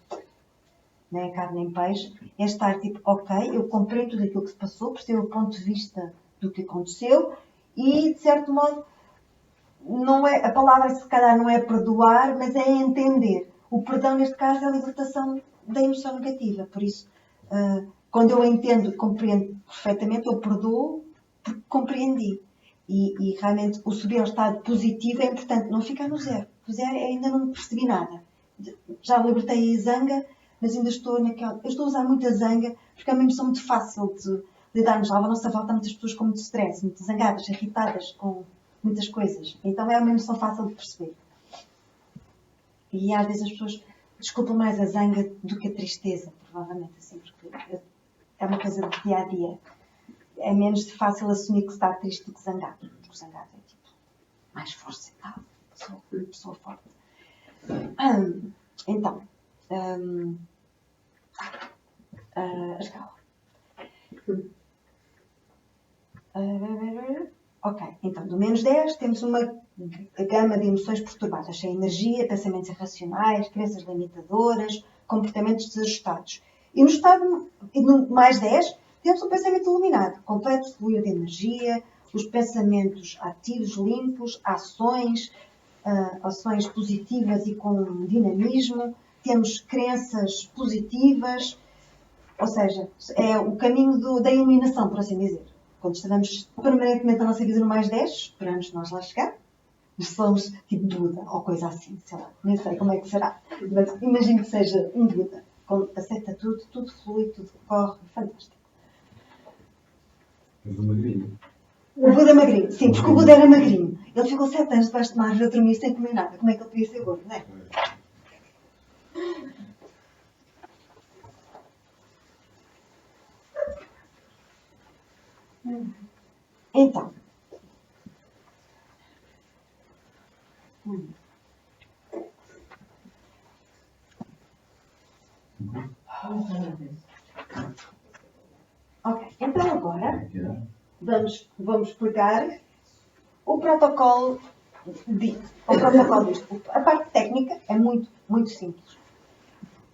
nem carne nem peixe, é estar tipo, ok, eu compreendo tudo aquilo que se passou, percebo o ponto de vista do que aconteceu e, de certo modo, não é, a palavra se calhar não é perdoar, mas é entender. O perdão, neste caso, é a libertação da emoção negativa. Por isso, quando eu entendo e compreendo perfeitamente, eu perdoo porque compreendi. E realmente o subir ao estado positivo é importante, não ficar no 0. O 0 ainda não percebi nada. Já libertei a zanga, mas ainda estou naquela... Eu estou a usar muita zanga porque é uma emoção muito fácil de lidarmos. À nossa volta há muitas pessoas com muito stress, muito zangadas, irritadas com muitas coisas. Então é uma emoção fácil de perceber. E às vezes as pessoas desculpam mais a zanga do que a tristeza, provavelmente, assim, porque é uma coisa do dia a dia. É menos fácil assumir que se está triste do que zangado. Porque o zangado é tipo mais força e tal. Sou forte. Então, a escala. Ok, então do menos 10 temos uma gama de emoções perturbadas, sem energia, pensamentos irracionais, crenças limitadoras, comportamentos desajustados. E no mais 10 temos um pensamento iluminado, completo fluir de energia, os pensamentos ativos, limpos, ações positivas e com dinamismo, temos crenças positivas, ou seja, é o caminho da iluminação, por assim dizer. Quando estamos permanentemente a nossa vida no mais 10, esperamos nós lá chegar, mas somos tipo Buda ou coisa assim, sei lá, nem sei como é que será, mas imagino que seja um Buda, aceita tudo flui, tudo corre, fantástico. Mas o magrinho. O Buda magrinho, sim, porque o Buda era magrinho. Ele ficou 7 anos debaixo de uma árvore a dormir sem comer nada. Como é que ele podia ser gordo, não é? Então. Ok, então agora vamos explicar o protocolo disto. A parte técnica é muito, muito simples.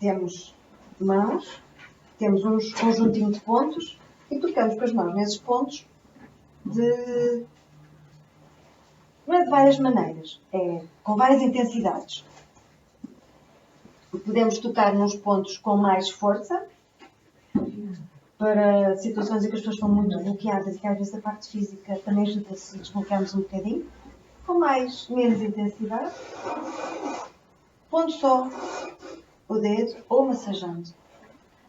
Temos mãos, temos um conjuntinho de pontos e tocamos com as mãos nesses pontos não é de várias maneiras, é com várias intensidades. Podemos tocar nos pontos com mais força para situações em que as pessoas estão muito bloqueadas e que às vezes a parte física também ajuda se desbloquearmos um bocadinho, com menos intensidade, pondo só o dedo ou massageando.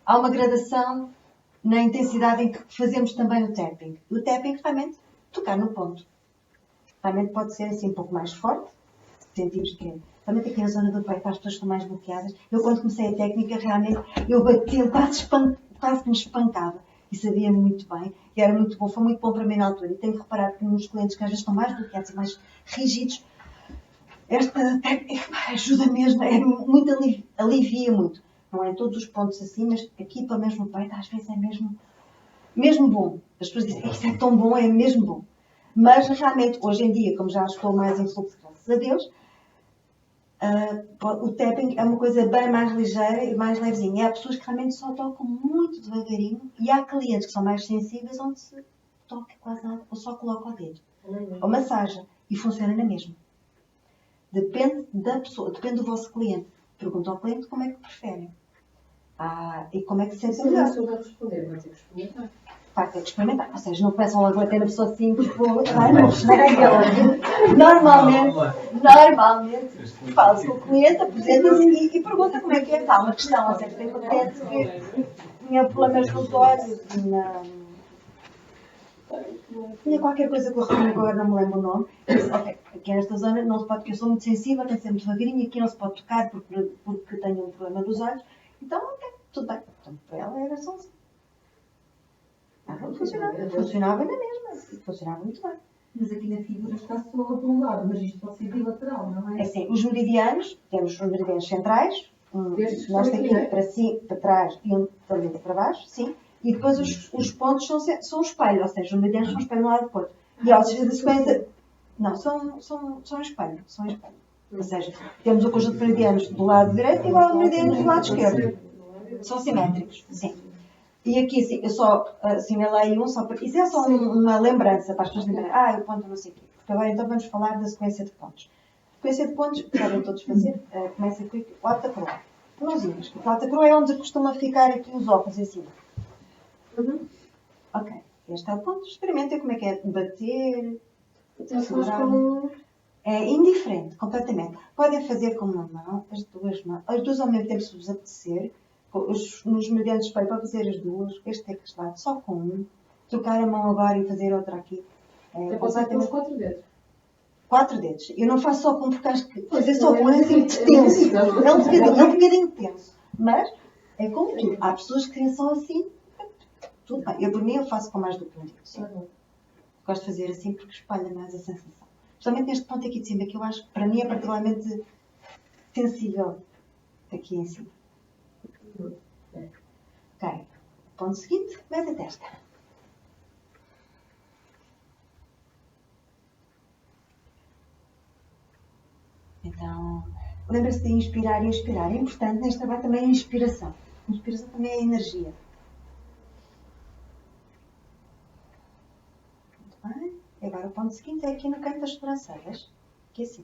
Há uma gradação na intensidade em que fazemos também o tapping. O tapping realmente tocar no ponto. Realmente pode ser assim um pouco mais forte, sentimos que realmente aqui na zona do peito as pessoas estão mais bloqueadas. Eu quando comecei a técnica realmente eu bati, quase que me espancava e sabia muito bem e era muito bom, foi muito bom para mim na altura. E tenho que reparar que nos clientes que às vezes estão mais bloqueados e mais rígidos, esta técnica ajuda mesmo, muito alivia muito. Não é em todos os pontos assim, mas aqui para mesmo o peito às vezes é mesmo bom. As pessoas dizem, isso é tão bom, é mesmo bom. Mas realmente, hoje em dia, como já estou mais em fluxo, graças a Deus, o tapping é uma coisa bem mais ligeira e mais levezinha. Há pessoas que realmente só tocam muito devagarinho e há clientes que são mais sensíveis onde se toca quase nada ou só coloca o dedo. Ou massagem. E funciona na mesma. Depende da pessoa, depende do vosso cliente. Pergunta ao cliente como é que preferem. E como é que se sente melhor. Se a pessoa vai responder, vai ter que experimentar. Vai ter que experimentar. Ou seja, não começam logo a bater na pessoa assim, tipo, Normalmente, fala-se com o cliente, apresenta-se e pergunta como é que é. Há uma questão, ou seja, tem uma cliente que tinha problemas nos olhos, tinha qualquer coisa que eu referi agora, não me lembro o nome. Eu disse, ok, aqui nesta zona não se pode, porque eu sou muito sensível, tem que ser muito devagarinho, aqui não se pode tocar porque tenho um problema dos olhos. Então, ok, tudo bem. Então, para ela era só assim. Funcionava na mesma, funcionava muito bem. Mas aqui na figura está só de um lado, mas isto pode ser bilateral, não é? É assim, os meridianos, temos os meridianos centrais, nós daqui para cima, para trás e um para baixo, sim. E depois os pontos são um espelho, ou seja, os meridianos são um espelho de um lado e do outro. E a sequência, não, são um espelho, são um espelho. Ou seja, temos o conjunto de meridianos do lado direito e igual ao meridiano do lado esquerdo. São simétricos, sim. E aqui, assim, eu só assinalei só para... Isso é só uma lembrança para as pessoas lembrarem. O ponto não sei o quê. Porque agora então vamos falar da sequência de pontos. Sequência de pontos, podem todos fazer. Começa aqui o lado da coroa. Mãozinhas. O lado da coroa é onde costuma ficar aqui os óculos em cima. Ok. Este é o ponto. Experimentem como é que é bater. Segurar. É indiferente, completamente. Podem fazer com uma mão, as duas ao mesmo tempo se vos apetecer. Nos meridianos de espelho para fazer as duas, este teclado só com um, trocar a mão agora e fazer outra aqui. Pode ser com os 4 dedos. 4 dedos. Eu não faço só com um porque acho que fazer só com um é assim tenso. É um bocadinho tenso. Mas é como tudo. Há pessoas que são assim, tudo bem. Eu por mim eu faço com mais do que um dedo. Gosto de fazer assim porque espalha mais a sensação. Justamente neste ponto aqui de cima, que eu acho que para mim é particularmente sensível aqui em cima. Ok. Ponto seguinte, mete a testa. Então, lembra-se de inspirar e expirar. É importante neste trabalho também a inspiração. A inspiração também é energia. Muito bem. E agora o ponto seguinte é aqui no canto das sobrancelhas. Aqui assim.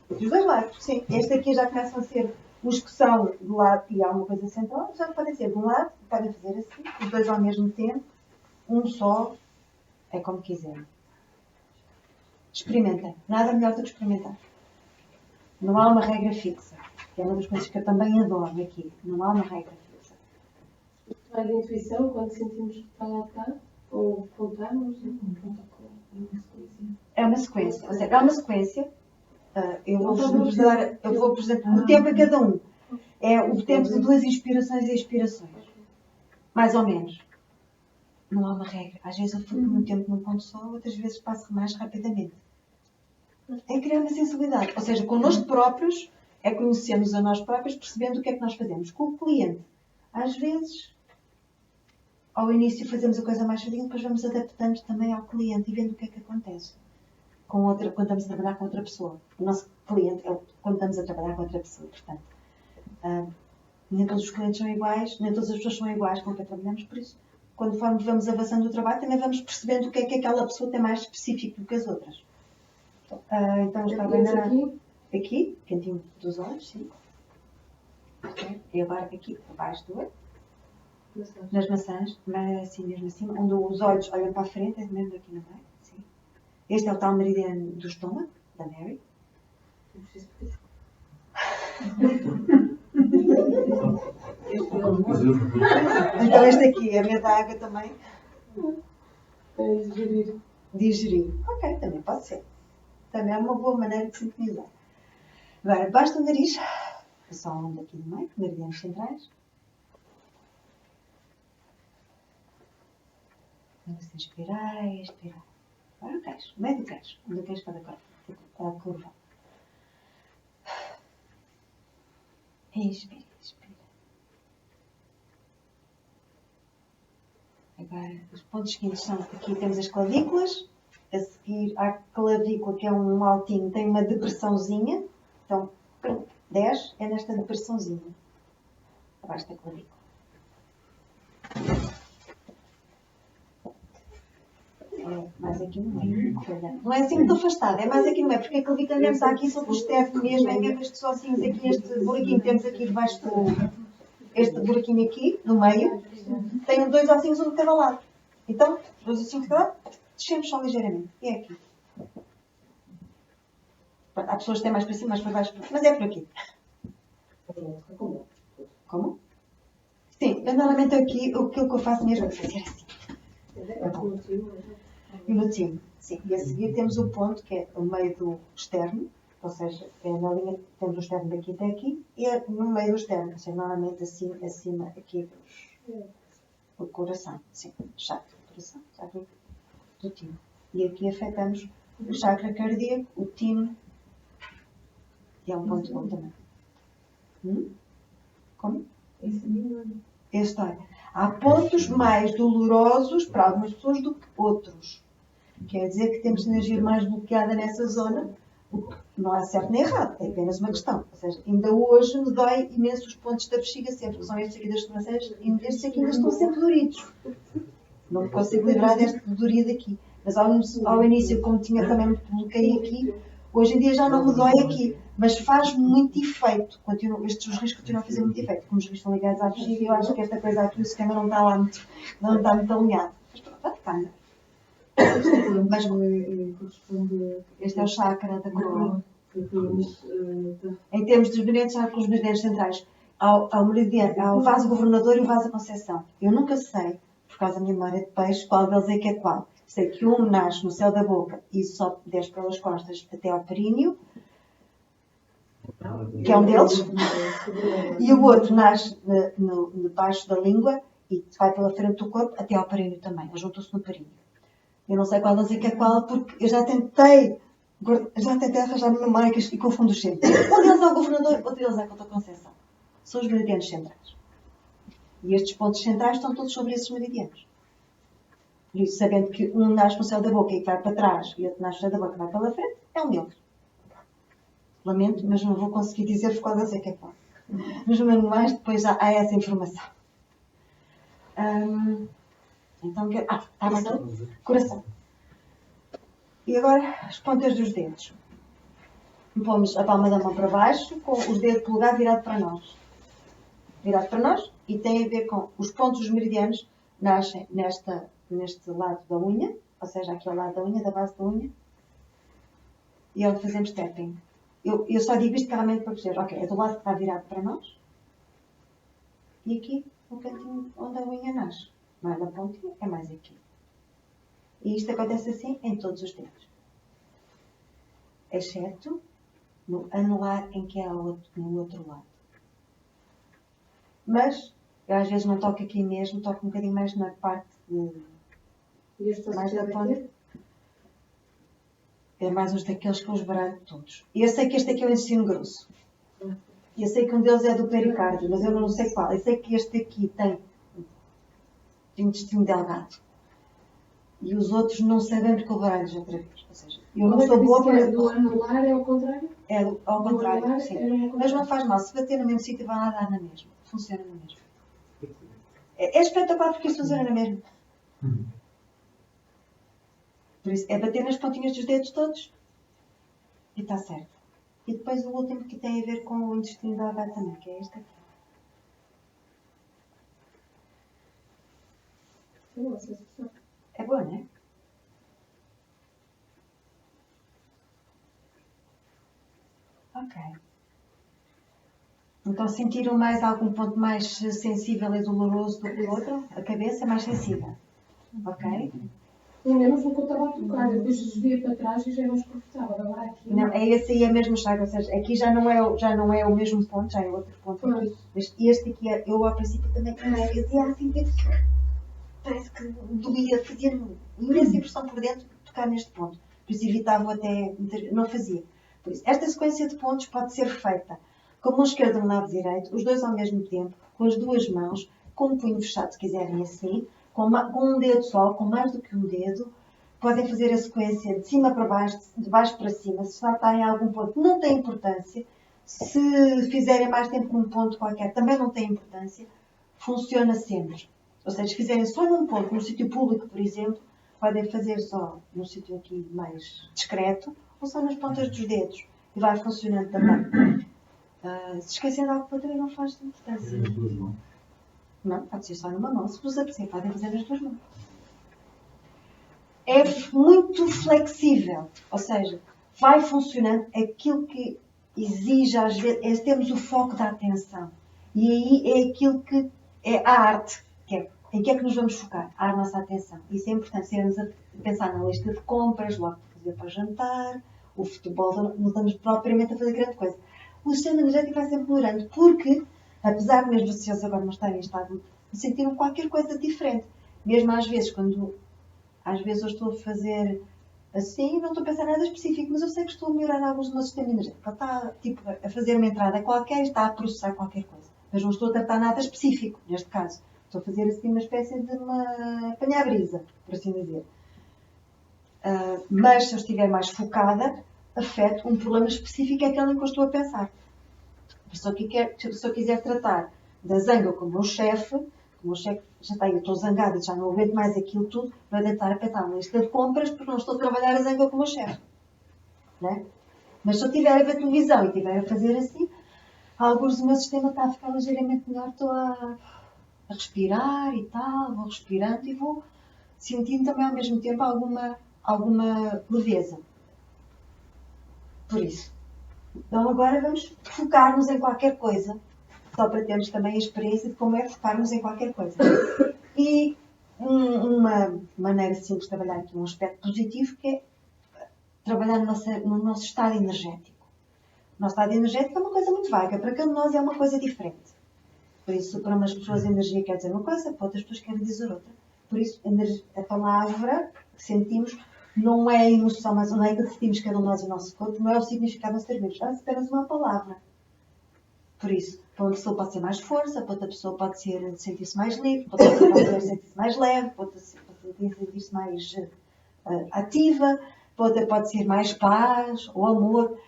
Dos dois lados, sim. Este aqui já começam a ser os que são do lado e há uma coisa central, já podem ser de um lado, podem fazer assim, os dois ao mesmo tempo, um só, é como quiserem. Experimentem. Nada melhor do que experimentar. Não há uma regra fixa. É uma das coisas que eu também adoro aqui. Não há uma regra fixa. A intuição, quando sentimos que está lá cá, ou contamos, é uma sequência. Ou seja, é uma sequência. Eu vou, por exemplo, o tempo a cada um. É o tempo de 2 inspirações e expirações. Mais ou menos. Não há uma regra. Às vezes eu fico muito tempo num ponto só, outras vezes passo mais rapidamente. É criar uma sensibilidade. Ou seja, connosco próprios, é conhecermos a nós próprios, percebendo o que é que nós fazemos. Com o cliente, às vezes, ao início fazemos a coisa mais fadinha, depois vamos adaptando também ao cliente e vendo o que é que acontece. Quando estamos a trabalhar com outra pessoa. O nosso cliente é quando estamos a trabalhar com outra pessoa, portanto. Nem todos os clientes são iguais, nem todas as pessoas são iguais com quem trabalhamos, por isso, quando vamos avançando o trabalho, também vamos percebendo o que é que aquela pessoa tem mais específico do que as outras. Então, estava aqui, cantinho dos olhos, sim. Okay. E agora aqui, abaixo do olho. Massagem. nas maçãs, mas assim mesmo assim, onde os olhos olham para a frente, é mesmo aqui no meio. Sim. Este é o tal meridiano do estômago, da Mary. Eu preciso pedir. Então este aqui é a minha da água também. É digerir. Digerir. Ok, também pode ser. Também é uma boa maneira de sintonizar. Agora, basta o nariz, só um daqui no meio, meridianos centrais. Quando se inspirar e expirar. Agora o queixo, o meio do queixo, onde o queixo para a curva. Inspira, expira. Agora, os pontos seguintes são, aqui temos as clavículas, a seguir à clavícula, que é um altinho, tem uma depressãozinha, então, 10 é nesta depressãozinha, abaixo da clavícula. É mais aqui no meio. Não é assim muito afastado, é mais aqui no meio, porque a clavícula mesmo está aqui sobre o esternum mesmo, é mesmo estes ossinhos aqui, este buraquinho que temos aqui debaixo do... Este buraquinho aqui, no meio, tem 2 ossinhos um de cada lado. Então, 2 ossinhos de cada lado, descemos só ligeiramente. E é aqui. Há pessoas que têm mais para cima, mais para baixo, mas é por aqui. Como? Sim, eu normalmente aqui, aquilo que eu faço mesmo é fazer assim. E no time, sim. E a seguir temos o ponto que é o meio do externo, ou seja, é na linha, temos o externo daqui até aqui, e é no meio do externo, ou seja, normalmente assim, acima aqui do coração, sim, chakra do coração, chakra do time. E aqui afetamos o chakra cardíaco, o time, e é um ponto bom também. Como? Este, olha, há pontos mais dolorosos para algumas pessoas do que outros. Quer dizer que temos energia mais bloqueada nessa zona, o que não há certo nem errado, é apenas uma questão. Ou seja, ainda hoje me dói imenso os pontos da bexiga sempre, que são estes aqui das sobrancelhas, e estes aqui ainda estão sempre doridos. Não me consigo livrar deste dorido aqui. Mas ao início, como tinha também muito bloqueio aqui, hoje em dia já não me dói aqui. Mas faz muito efeito. Estes riscos continuam a fazer muito efeito. Como os riscos estão ligados à bexiga, eu acho que esta coisa aqui, o sistema não está lá muito, não está muito alinhado. Mas pronto, vai ficar melhor. Mas este é o chakra da coroa. Em termos dos meridianos, há com os meridianos centrais. Há o vaso governador e o vaso conceição. Eu nunca sei, por causa da minha memória de peixe, qual deles é que é qual. Sei que um nasce no céu da boca e só desce pelas costas até ao períneo, que é um deles, e o outro nasce debaixo da língua e vai pela frente do corpo até ao períneo também. Eles juntam-se no períneo. Eu não sei qual deles é que é qual, porque eu já tentei arranjar uma memória e confundo sempre. Um deles é o governador, outro deles é a Conta Conceição. São os meridianos centrais. E estes pontos centrais estão todos sobre esses meridianos. Por isso, sabendo que um nasce no céu da boca e que vai para trás, e outro nasce no céu da boca e vai pela frente, é um deles. Lamento, mas não vou conseguir dizer qual deles é que é qual. Nos manuais depois já há essa informação. Então, estava aqui. Coração. E agora, as pontas dos dedos. Pomos a palma da mão para baixo, com os dedos polegar virado para nós. Virado para nós, e tem a ver com os pontos dos meridianos nascem neste lado da unha, ou seja, aqui ao lado da unha, da base da unha, e é onde fazemos tapping. Eu só digo isto claramente para perceber, ok, é do lado que está virado para nós, e aqui, no cantinho onde a unha nasce. Não é na pontinha, é mais aqui. E isto acontece assim em todos os dedos. Exceto no anular em que é no outro lado. Mas, eu às vezes não toco aqui mesmo, toco um bocadinho mais na parte mais da ponta. É mais uns daqueles que eu os baralho todos. E eu sei que este aqui é o intestino grosso. E eu sei que um deles é do pericárdio, mas eu não sei qual. Eu sei que este aqui tem intestino delgado. E os outros não sabem porque eu baralho-os outra vez. Ou seja, eu não sou boa para... Do anular é ao contrário? É ao contrário, anular, sim. Mas não faz mal. Se bater no mesmo sítio, vai lá dar na mesma. Funciona na mesma. É espetacular porque isso funciona na mesma. Por isso, é bater nas pontinhas dos dedos todos. E está certo. E depois o último que tem a ver com o intestino delgado também, que é este aqui. Boa sensação. É boa, não é? Ok. Então sentiram mais algum ponto mais sensível e doloroso do que o outro? A cabeça é mais sensível. Ok? Pelo menos no que eu estava a tocar, depois desvia para trás e já é mais confortável. Agora aqui. Não, é esse aí a mesma chaga, ou seja, aqui já não é o mesmo ponto, já é outro ponto aqui. Mas este aqui, eu ao princípio também fazia assim, parece que doía, fazia imensa impressão por dentro de tocar neste ponto. Por isso evitava até, não fazia. Por isso, esta sequência de pontos pode ser feita com a mão esquerda no lado direito, os dois ao mesmo tempo, com as duas mãos, com o punho fechado se quiserem assim, com um dedo só, com mais do que um dedo. Podem fazer a sequência de cima para baixo, de baixo para cima. Se faltarem algum ponto, não tem importância. Se fizerem mais tempo num ponto qualquer, também não tem importância. Funciona sempre. Ou seja, se fizerem só num ponto, num sítio público, por exemplo, podem fazer só num sítio aqui mais discreto, ou só nas pontas dos dedos. E vai funcionando também. Se esquecer de algo, também não faz importância. Não, pode ser só numa mão. Se vos apetecer, podem fazer nas duas mãos. É muito flexível, ou seja, vai funcionando aquilo que exige, às vezes, é termos o foco da atenção. E aí é aquilo que é a arte, em que é que nos vamos focar? A nossa atenção. Isso é importante, sermos a pensar na lista de compras, logo para fazer para jantar, o futebol, não estamos propriamente a fazer grande coisa. O sistema energético vai sempre melhorando, porque, apesar de mesmo vocês agora não estarem em estado, sentiram qualquer coisa diferente. Mesmo às vezes, às vezes eu estou a fazer assim, não estou a pensar nada específico, mas eu sei que estou a melhorar alguns do meu sistema energético. Ele está a fazer uma entrada qualquer e está a processar qualquer coisa. Mas não estou a tratar nada específico, neste caso. Estou a fazer assim uma espécie de uma apanhar-brisa, por assim dizer. Mas se eu estiver mais focada, afeta um problema específico, é aquele em que eu estou a pensar. Se eu quiser tratar da zanga com o meu chefe já está aí, eu estou zangada, já não aguento mais aquilo tudo, vou tentar apertar uma lista de compras porque não estou a trabalhar a zanga com o meu chefe. Né? Mas se eu estiver a ver televisão e estiver a fazer assim, alguns do meu sistema está a ficar ligeiramente melhor, estou a respirar e tal, vou respirando e vou sentindo também ao mesmo tempo alguma leveza. Por isso. Então agora vamos focar-nos em qualquer coisa. Só para termos também a experiência de como é focarmos em qualquer coisa. E uma maneira simples de trabalhar aqui um aspecto positivo que é trabalhar no nosso estado energético. O nosso estado energético é uma coisa muito vaga, para cada nós é uma coisa diferente. Por isso, para umas pessoas a energia quer dizer uma coisa, para outras pessoas quer dizer outra. Por isso, a palavra que sentimos não é a emoção, mas não é que sentimos cada um de nós o nosso corpo, não é o significado que nós termos, é apenas uma palavra. Por isso, para uma pessoa pode ser mais força, para outra pessoa pode ser sentir-se mais livre, para outra pessoa pode sentir-se mais leve, para outra pode sentir-se mais ativa, para outra pode ser mais paz ou amor.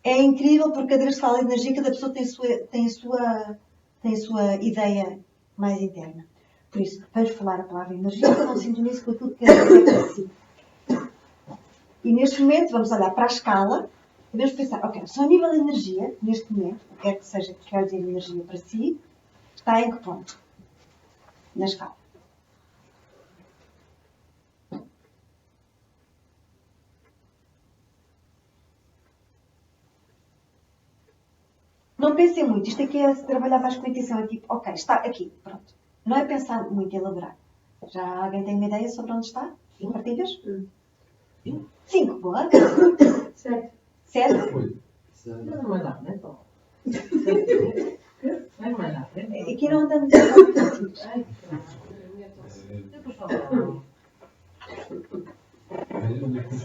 É incrível porque cada vez que fala de energia, cada pessoa tem a sua ideia mais interna. Por isso, vamos falar a palavra energia, cada um sintoniza com aquilo que quer dizer para si. E neste momento, vamos olhar para a escala. Podemos pensar, ok, só a nível de energia, neste momento, o que quer que seja que quer dizer energia para si, está em que ponto? Na escala. Não pensem muito, isto aqui é trabalhar mais com a intuição, é tipo, ok, está aqui, pronto. Não é pensar muito e elaborar. Já alguém tem uma ideia sobre onde está? Partilhas? 5, boa. 7. 7? Não vai dar, né? Vai mandar, né? Aqui não andamos a falar. Ai, Depois fala. Onde é que